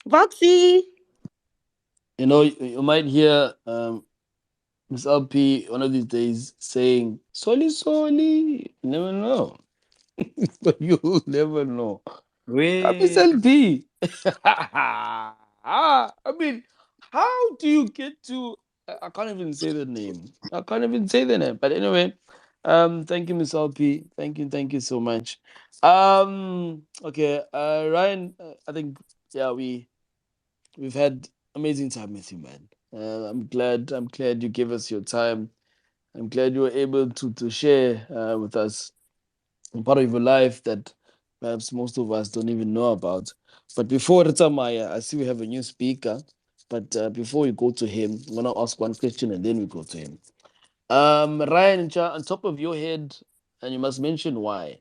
Voxy. You might hear Miss LP one of these days saying "Soli Soli." You never know, but you'll never know. Miss Wait, LP. I mean, how do you get to? I can't even say the name. I can't even say the name. But anyway, thank you, Miss LP. Thank you so much. Okay, Ryan. I think yeah, we've had amazing time with you, man. I'm glad you gave us your time. I'm glad you were able to share with us a part of your life that perhaps most of us don't even know about. But before Ritamaya, I see we have a new speaker. But before we go to him, I'm gonna ask one question and then we go to him. Ryan, on top of your head, and you must mention why.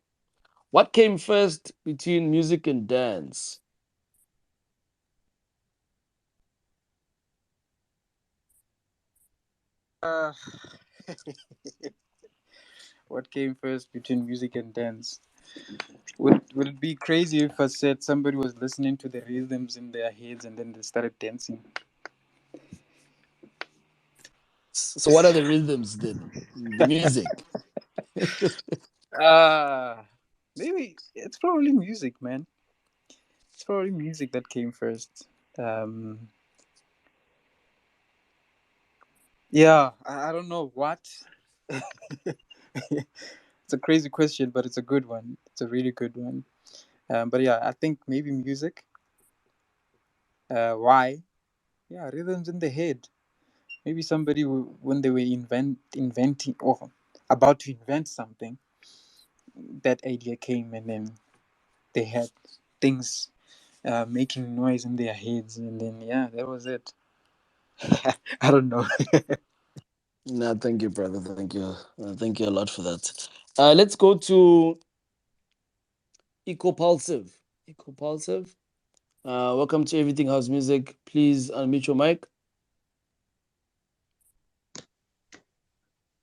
What came first between music and dance? uh, what came first between music and dance? Would it be crazy if I said somebody was listening to the rhythms in their heads and then they started dancing? So what are the rhythms then? The music. Uh maybe it's probably music, man. It's probably music that came first. Um, yeah, I don't know what. It's a crazy question, but it's a good one. It's a really good one. But yeah, I think maybe music. Why? Yeah, rhythms in the head. Maybe somebody when they were inventing or about to invent something, that idea came, and then they had things making noise in their heads, and then yeah, that was it. I don't know. No, thank you, brother. Thank you. Thank you a lot for that. Let's go to Ecopulsive. Ecopulsive. Welcome to Everything House Music. Please unmute your mic.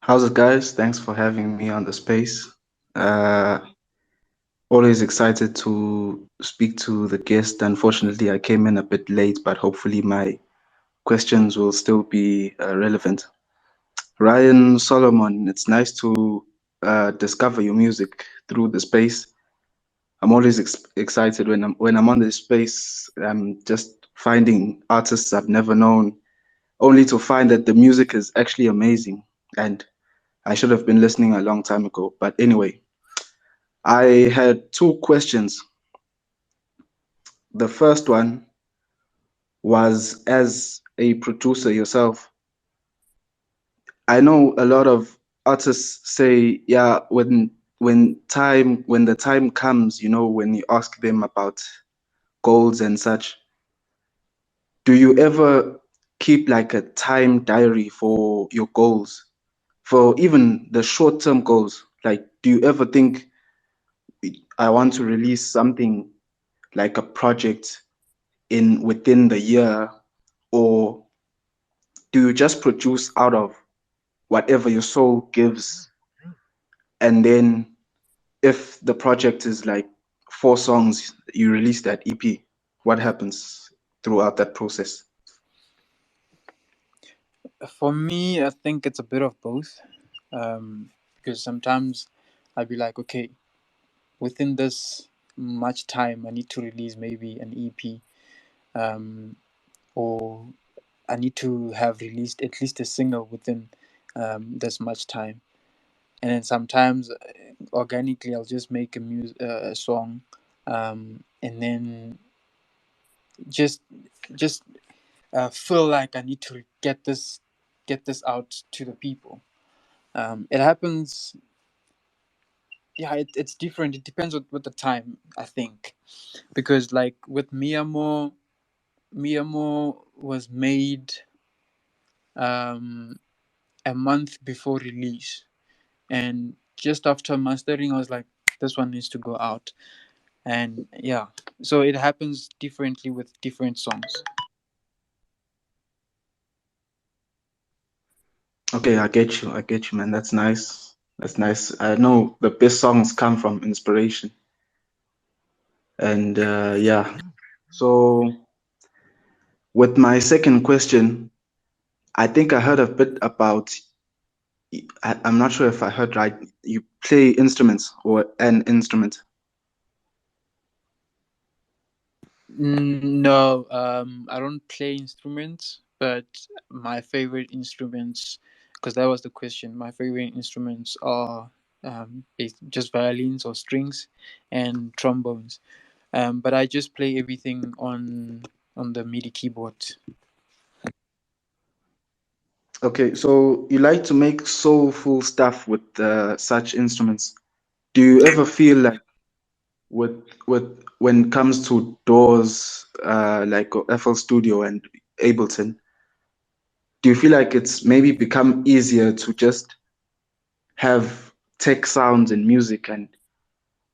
How's it, guys? Thanks for having me on the space. Uh, Always excited to speak to the guest. Unfortunately, I came in a bit late, but hopefully my questions will still be relevant. Ryan Solomon, it's nice to discover your music through the space. I'm always excited when I'm on this space. I'm just finding artists I've never known, only to find that the music is actually amazing. And I should have been listening a long time ago. But anyway, I had two questions. The first one was, as a producer yourself, I know a lot of artists say, yeah, when the time comes, when you ask them about goals and such, do you ever keep like a time diary for your goals, for even the short-term goals? Like, do you ever think, I want to release something like a project in within the year, or do you just produce out of whatever your soul gives, and then if the project is like 4 songs, you release that EP? What happens throughout that process? For me, I think it's a bit of both. Because sometimes I'd be like, okay, within this much time, I need to release maybe an EP, or I need to have released at least a single within this much time. And then sometimes organically, I'll just make a song, and then just just feel like I need to get this out to the people. It happens. Yeah, it's different. It depends with the time, I think, because like with Miamo was made um, a month before release, and just after mastering, I was like, this one needs to go out, and yeah, so it happens differently with different songs. Okay, I get you, man. That's nice. That's nice. I know the best songs come from inspiration. And yeah. So with my second question, I think I heard a bit about, I'm not sure if I heard right. You play instruments or an instrument. No, I don't play instruments, but my favorite instruments, because that was the question. My favorite instruments are just violins or strings and trombones. But I just play everything on the MIDI keyboard. Okay, so you like to make soulful stuff with such instruments. Do you ever feel like with when it comes to doors like FL Studio and Ableton, do you feel like it's maybe become easier to just have tech sounds and music, and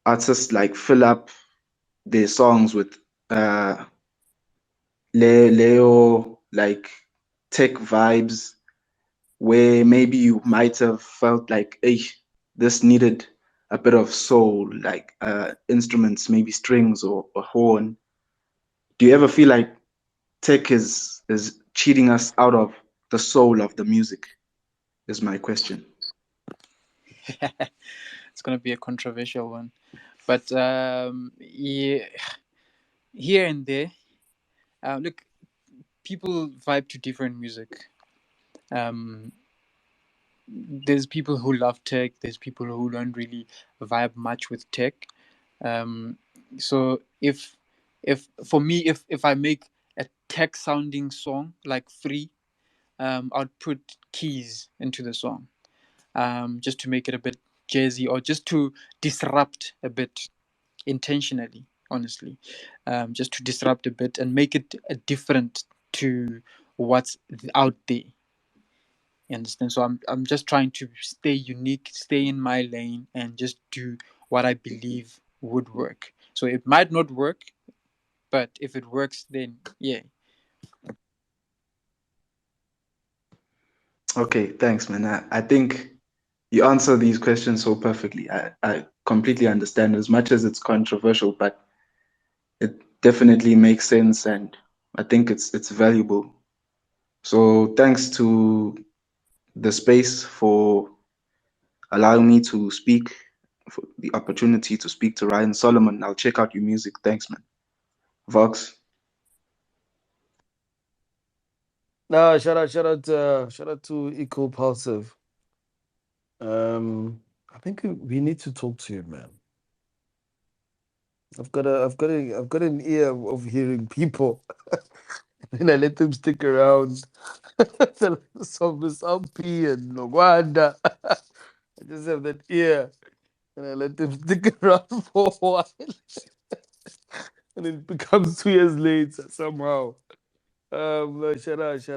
artists like fill up their songs with uh Leo like tech vibes, where maybe you might have felt like, hey, this needed a bit of soul, like instruments, maybe strings or a horn. Do you ever feel like tech is cheating us out of the soul of the music? Is my question. It's gonna be a controversial one, but yeah, here and there. Look, people vibe to different music. Um, there's people who love tech. There's people who don't really vibe much with tech. Um, so if for me, if I make a tech sounding song like free, I'd put keys into the song, just to make it a bit jazzy, or just to disrupt a bit intentionally, honestly, just to disrupt a bit and make it different to what's out there. You understand? So I'm just trying to stay unique, stay in my lane, and just do what I believe would work. So it might not work, but if it works, then yeah. Okay, thanks, man. I think you answer these questions so perfectly. I completely understand, as much as it's controversial, but it definitely makes sense, and I think it's valuable. So thanks to the space, for allowing me to speak, for the opportunity to speak to Ryan Solomon. I'll check out your music. Thanks, man. Vox. No, shout out to Eco Pulsive. I think we need to talk to you, man. I've got an ear of hearing people, and I let them stick around. So Miss LP and Nwanda, I just have that ear, and I let them stick around for a while, and it becomes 2 years later somehow. Shout out,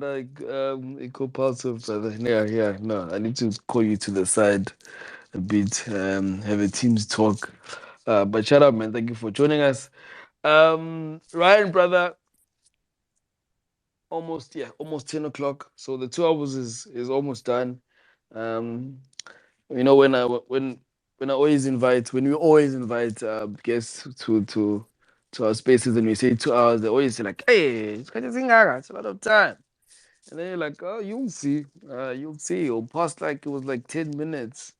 Eco Pulsive, brother. Yeah, no, I need to call you to the side a bit, have a team's talk. But shout out, man. Thank you for joining us. Ryan, brother, almost 10 o'clock. So the 2 hours is almost done. Um, you know when I always invite when we always invite guests to our spaces and we say 2 hours, they always say like, hey, it's a lot of time. And then you're like, oh, you'll see. It'll pass like it was like 10 minutes.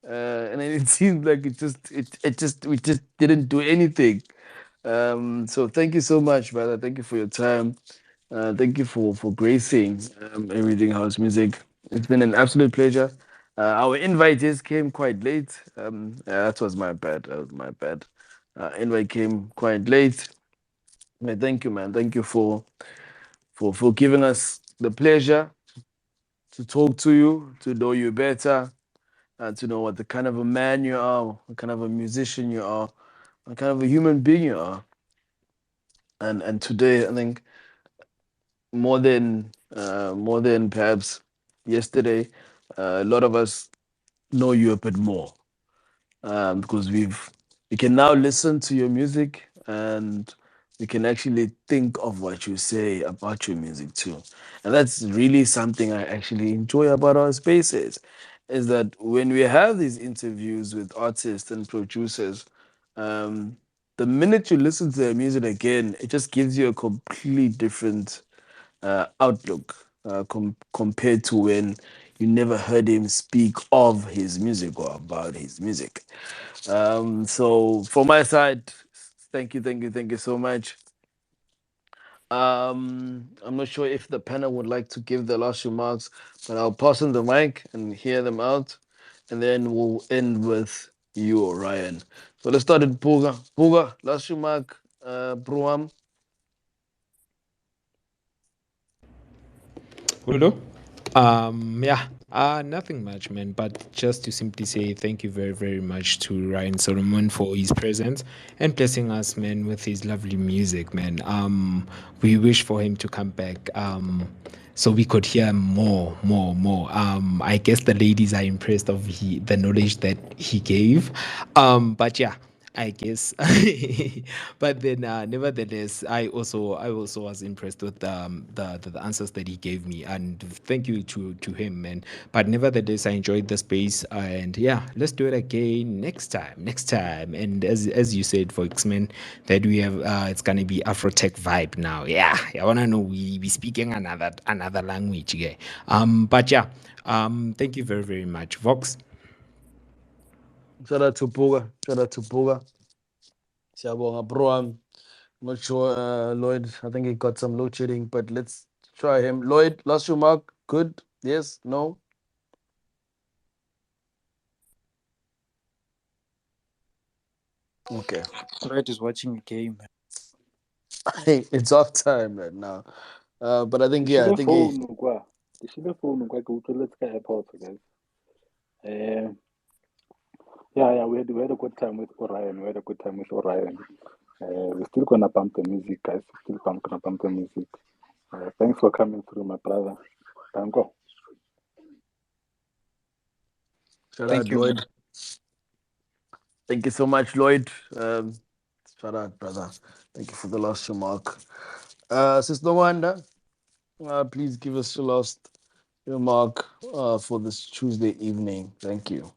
And then it seemed like we just didn't do anything. So thank you so much, brother. Thank you for your time. Thank you for gracing everything house music. It's been an absolute pleasure. Our invitees came quite late. That was my bad. That was my bad. Invite came quite late. But thank you, man. Thank you for giving us the pleasure to talk to you, to know you better, to know what the kind of a man you are, what kind of a musician you are, what kind of a human being you are. And today, I think more than perhaps yesterday, a lot of us know you a bit more because we can now listen to your music and we can actually think of what you say about your music too. And that's really something I actually enjoy about our spaces is that when we have these interviews with artists and producers, um, the minute you listen to their music again, it just gives you a completely different outlook compared to when you never heard him speak of his music or about his music. So from my side, thank you so much. I'm not sure if the panel would like to give the last remarks, but I'll pass on the mic and hear them out, and then we'll end with you, Orion. So let's start with Puga. Puga, last remark, Bruam. Hello. Yeah. Nothing much, man. But just to simply say thank you very, very much to Ryan Solomon for his presence and blessing us, man, with his lovely music, man. We wish for him to come back. So we could hear more, more, more. I guess the ladies are impressed of the knowledge that he gave. But yeah. I guess, but then nevertheless, I also was impressed with the answers that he gave me, and thank you to him, man. But nevertheless, I enjoyed the space, and yeah, let's do it again next time. And as you said for X-Men, that we have it's gonna be Afrotech vibe now. Yeah, I wanna know we speaking another language, yeah. But yeah, thank you very very much, Vox. Shout out to Puga. Shout out to Puga. Siyabonga, Bruam. Not sure, Lloyd. I think he got some load shedding, but let's try him. Lloyd, last remark. Good. Yes. No. Okay. Right is watching a game. It's off time right now. But I think yeah. I Dishile think he. phone kwa. Dishile phone kwa ke utlweletse ka airport, guys. Uh, yeah, we had a good time with Orion. We had a good time with Orion. We're still gonna pump the music, guys. Gonna pump the music. Thanks for coming through, my brother. Danko. Shout Thank out, you, man. Lloyd. Thank you so much, Lloyd. Shout out, brother. Thank you for the last remark. Sister Wanda, please give us your last remark for this Tuesday evening. Thank you.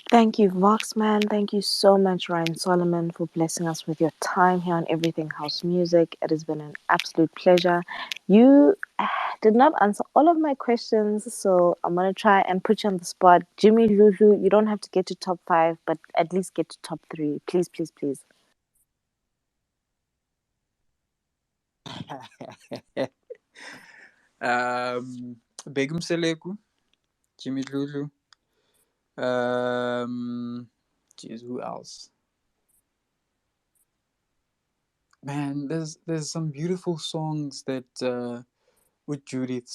Thank you, Voxman. Thank you so much, Ryan Solomon, for blessing us with your time here on Everything House Music. It has been an absolute pleasure. You did not answer all of my questions, so I'm going to try and put you on the spot. Jimmy Lulu, you don't have to get to top 5, but at least get to top 3. Please, please, please. Begum Seleku, Jimmy Lulu. Jeez, who else? Man, there's some beautiful songs that with Judith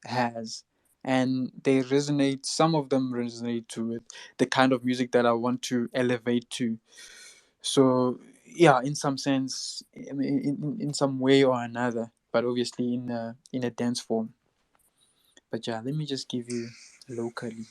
has, and they resonate. Some of them resonate to with the kind of music that I want to elevate to. So yeah, in some sense, I mean, in some way or another, but obviously in a dance form. But yeah, let me just give you locally.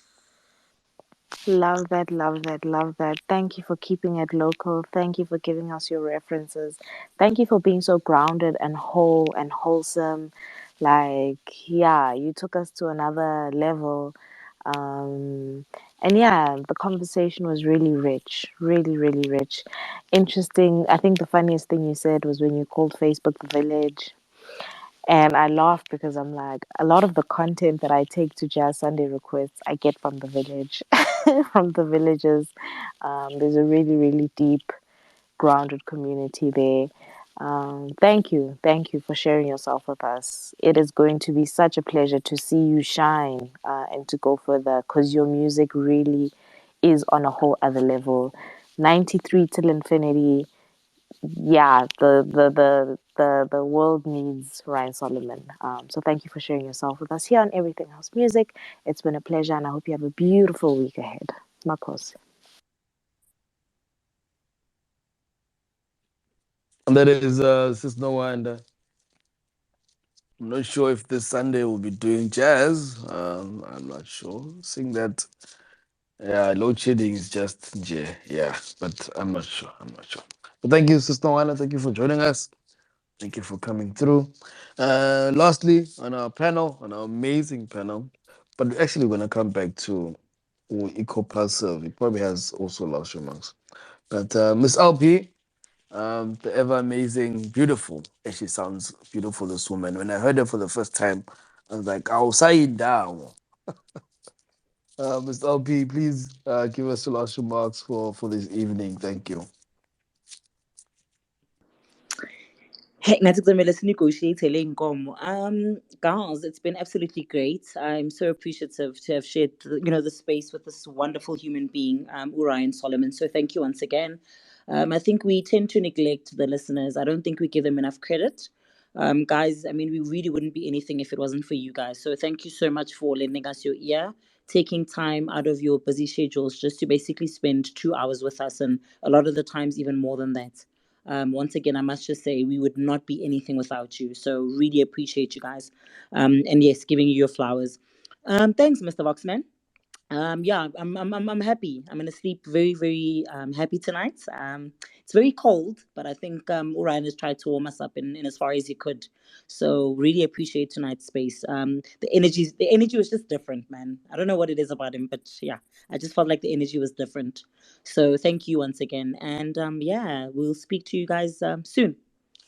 Love that, love that, love that. Thank you for keeping it local. Thank you for giving us your references. Thank you for being so grounded and whole and wholesome. Like, yeah, you took us to another level. And yeah, the conversation was really rich, really, really rich. Interesting. I think the funniest thing you said was when you called Facebook the village. And I laughed because I'm like, a lot of the content that I take to Jazz Sunday requests, I get from the village, from the villages. There's a really, really deep, grounded community there. Thank you. Thank you for sharing yourself with us. It is going to be such a pleasure to see you shine and to go further because your music really is on a whole other level. 93 till infinity, yeah, the world needs Ryan Solomon. So thank you for sharing yourself with us here on Everything House Music. It's been a pleasure, and I hope you have a beautiful week ahead. Marcos. And that is Sis Noah, and I'm not sure if this Sunday we'll be doing jazz. I'm not sure. Seeing that, yeah, load shedding is just yeah, but I'm not sure. I'm not sure. But thank you, Sister Noah. Thank you for joining us. Thank you for coming through. Lastly, on our panel, on our amazing panel, but we're actually going to come back to Eco Pulsive. He probably has also last remarks. But Miss LP, the ever amazing, beautiful. Actually sounds beautiful, this woman. When I heard her for the first time, I was like, I'll say it down. Miss LP, please give us the last remarks for this evening. Thank you. Hey, nathi kumele sinegotiate inkomo. Girls, it's been absolutely great. I'm so appreciative to have shared, the space with this wonderful human being, Urian Solomon. So thank you once again. I think we tend to neglect the listeners. I don't think we give them enough credit. Guys, I mean, we really wouldn't be anything if it wasn't for you guys. So thank you so much for lending us your ear, taking time out of your busy schedules just to basically spend 2 hours with us, and a lot of the times even more than that. Once again, I must just say we would not be anything without you. So really appreciate you guys. And yes, giving you your flowers. Thanks, Mr. Voxman. Yeah, I'm happy. I'm gonna sleep very, very happy tonight. It's very cold, but I think Orion has tried to warm us up in as far as he could. So really appreciate tonight's space. The energy was just different, man. I don't know what it is about him, but yeah, I just felt like the energy was different. So thank you once again, and yeah, we'll speak to you guys soon.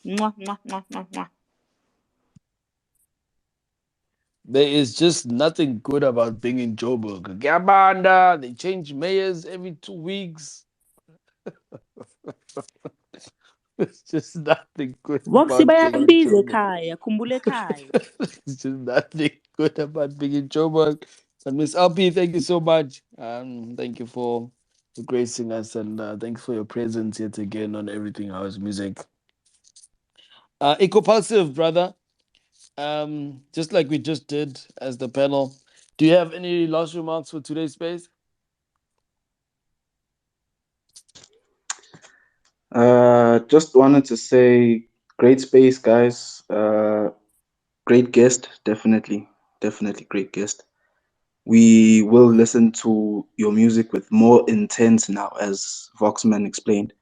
Mwah, mwah, mwah, mwah, mwah. There is just nothing good about being in Joburg. Gabanda, they change mayors every 2 weeks. There's just nothing good Voxy about being in bayakubiza Joburg. ekhaya, khumbula ekhaya. There's just nothing good about being in Joburg. And Miss LP, thank you so much. Thank you for gracing us, and thanks for your presence yet again on Everything House Music. Ecopulsive, brother. Just like we just did as the panel, do you have any last remarks for today's space? Just wanted to say, great space, guys. Great guest, definitely great guest. We will listen to your music with more intent now, as Voxman explained.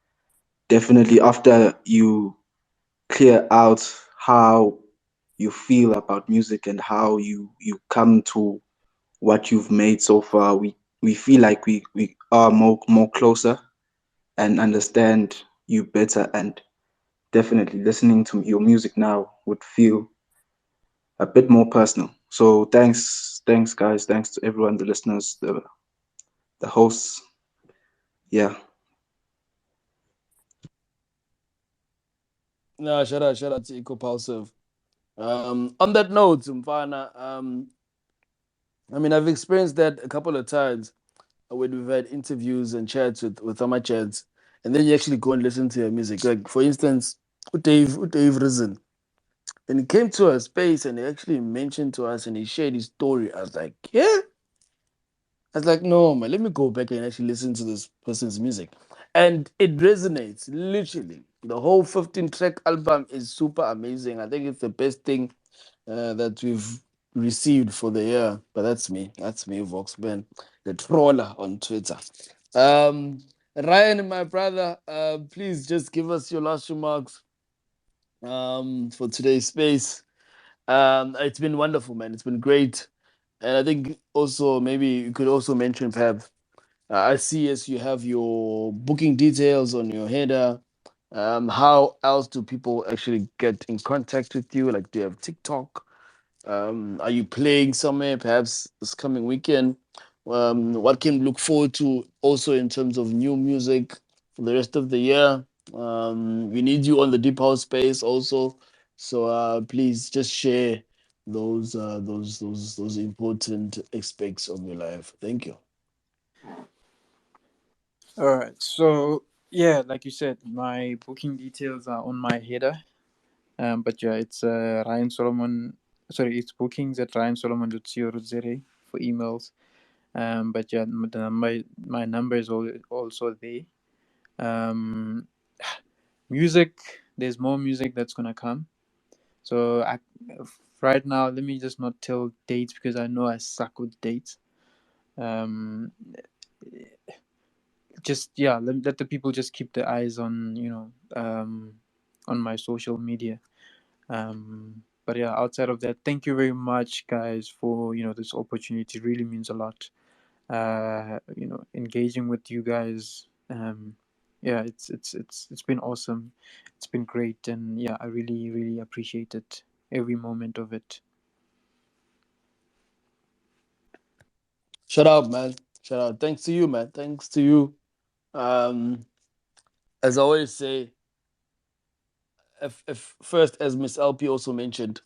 Definitely after you clear out how you feel about music and how you come to what you've made so far. We feel like we are more closer and understand you better, and definitely listening to your music now would feel a bit more personal. So thanks guys, thanks to everyone, the listeners, the hosts. Yeah. No, shout out to Eco Pulsive. On that note, Mfana, I mean, I've experienced that a couple of times when we've had interviews and chats with Chats, and then you actually go and listen to your music. Like, for instance, Dave Risen. When he came to our space and he actually mentioned to us and he shared his story, I was like, yeah. I was like, no, man, let me go back and actually listen to this person's music. And it resonates, literally. The whole 15-track album is super amazing. I think it's the best thing that we've received for the year. But that's me. That's me, Voxman, the troller on Twitter. Um, Ryan, my brother, please just give us your last remarks for today's space. It's been wonderful, man. It's been great. And I think also maybe you could also mention perhaps I see as you have your booking details on your header. How else do people actually get in contact with you? Like, do you have TikTok? Are you playing somewhere perhaps this coming weekend? What can we look forward to also in terms of new music for the rest of the year? We need you on the Deep House space also. So please just share those important aspects of your life. Thank you. All right. So yeah, like you said, my booking details are on my header. But yeah, it's Ryan Solomon. Sorry, it's bookings at ryansolomon.co.za for emails. But yeah, my number is also there. Um, music. There's more music that's gonna come. So right now, let me just not tell dates because I know I suck with dates. Um, just yeah, let the people just keep their eyes on on my social media. But yeah, outside of that, thank you very much, guys, for this opportunity. It really means a lot. Engaging with you guys. Yeah, it's been awesome. It's been great, and yeah, I really really appreciate it. Every moment of it. Shout out, man. Shout out. Thanks to you, man. Thanks to you. Um, as I always say, if first, as Miss LP also mentioned,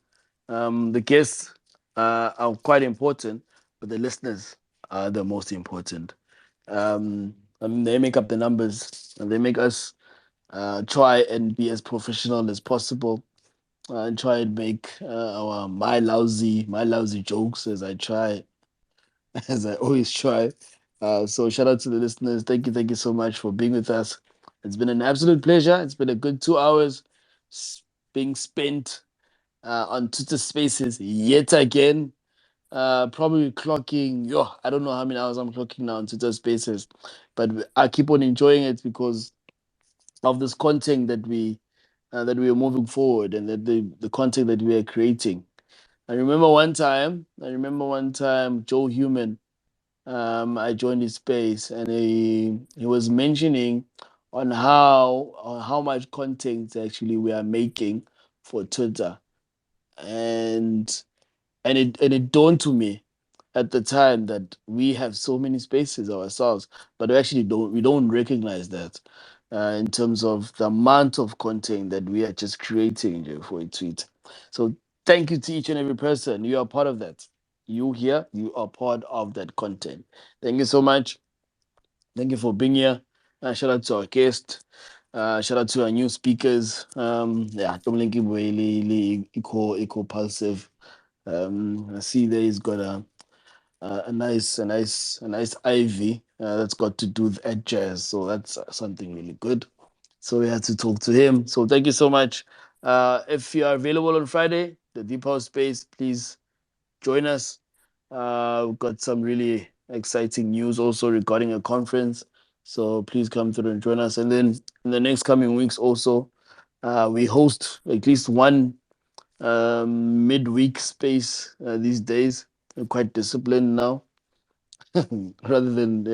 the guests are quite important, but the listeners are the most important. I mean, they make up the numbers and they make us try and be as professional as possible and try and make our my lousy jokes as I try as I always try. So shout out to the listeners. Thank you so much for being with us. It's been an absolute pleasure. It's been a good 2 hours being spent on Twitter Spaces yet again. Probably clocking. Yo, I don't know how many hours I'm clocking now on Twitter Spaces, but I keep on enjoying it because of this content that we are moving forward and that the content that we are creating. I remember one time Joe Human I joined his space and he was mentioning on how much content actually we are making for Twitter and it dawned to me at the time that we have so many spaces ourselves, but we don't recognize that in terms of the amount of content that we are just creating for a tweet. So thank you to each and every person. You are part of that. You here, you are part of that content. Thank you so much. Thank you for being here. Shout out to our guest. Shout out to our new speakers. Yeah, Dominic Whaley, Eco Pulsive. I see there he's got a nice ivy that's got to do with ed jazz. So that's something really good. So we had to talk to him. So thank you so much. If you are available on Friday, the Deep House Space, please join us. We've got some really exciting news also regarding a conference. So please come through and join us. And then in the next coming weeks also, we host at least one midweek space these days. We're quite disciplined now. rather than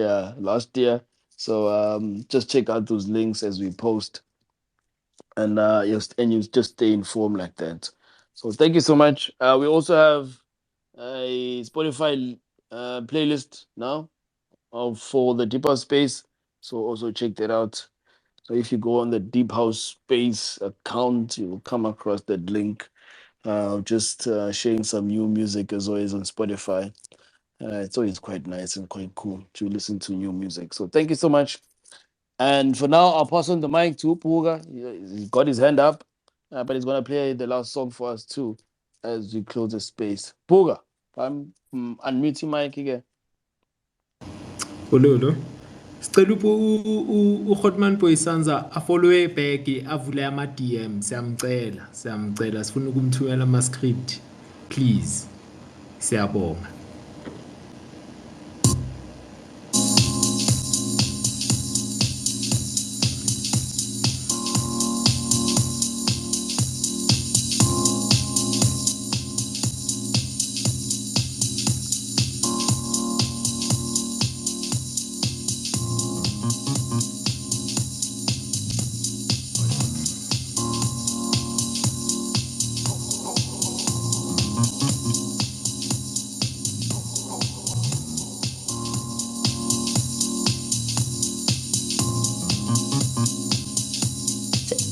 last year. So just check out those links as we post, and you just stay informed like that. So thank you so much. We also have a Spotify playlist now for the Deep House Space. So also check that out. So if you go on the Deep House Space account, you'll come across that link. Just sharing some new music as always on Spotify. It's always quite nice and quite cool to listen to new music. So thank you so much. And for now, I'll pass on the mic to Puga. He's got his hand up, but he's gonna play the last song for us too, as we close the space. Puga, I'm unmuting mic again. Ulolo. Sicela uHotman Boyisanza afollowe back avule ama DM siyamcela sifuna ukumthumela ama script please siyabonga.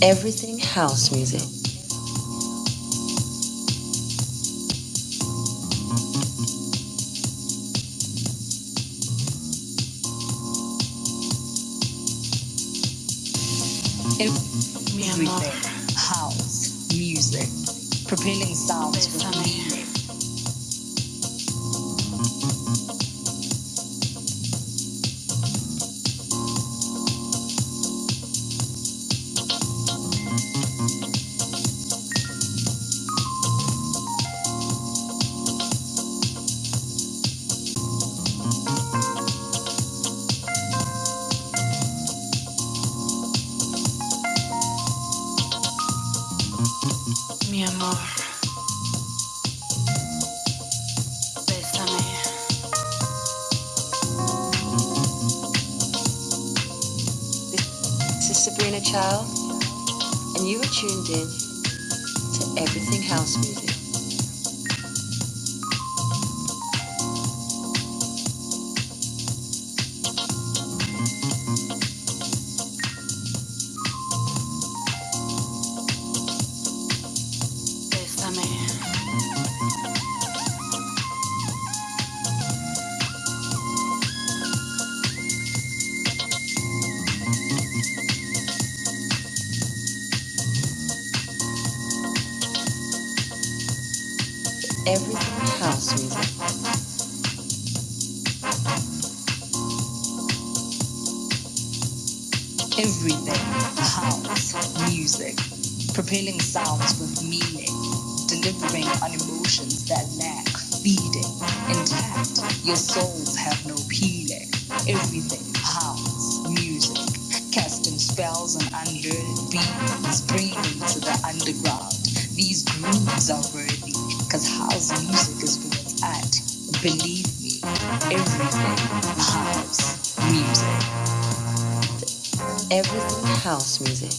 Everything house music. Everything house music, propelling sounds with meaning. Mi amor, bésame. This is Sabrina Child, and you are tuned in to Everything House Music. Bésame. Everything house music. Everything house music, propelling sounds with meaning, delivering on emotions that lack feeding. Intact, your souls have no peeling. Everything house music, casting spells on unlearned beings, bringing them to the underground. These grooves are worthy, cause house music is where it's at. Believe me, everything house music. Everything house music.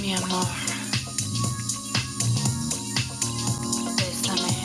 Mi amor, bésame.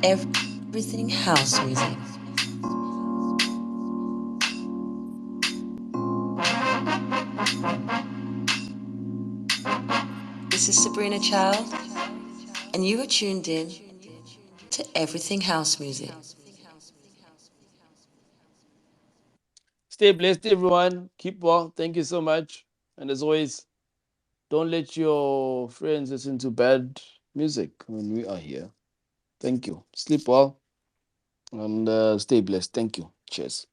everything house music. This is Sabrina Child, and you are tuned in to Everything House Music. Stay blessed, everyone. Keep well. Thank you so much. And as always, don't let your friends listen to bad music when we are here. Thank you. Sleep well and stay blessed. Thank you. Cheers.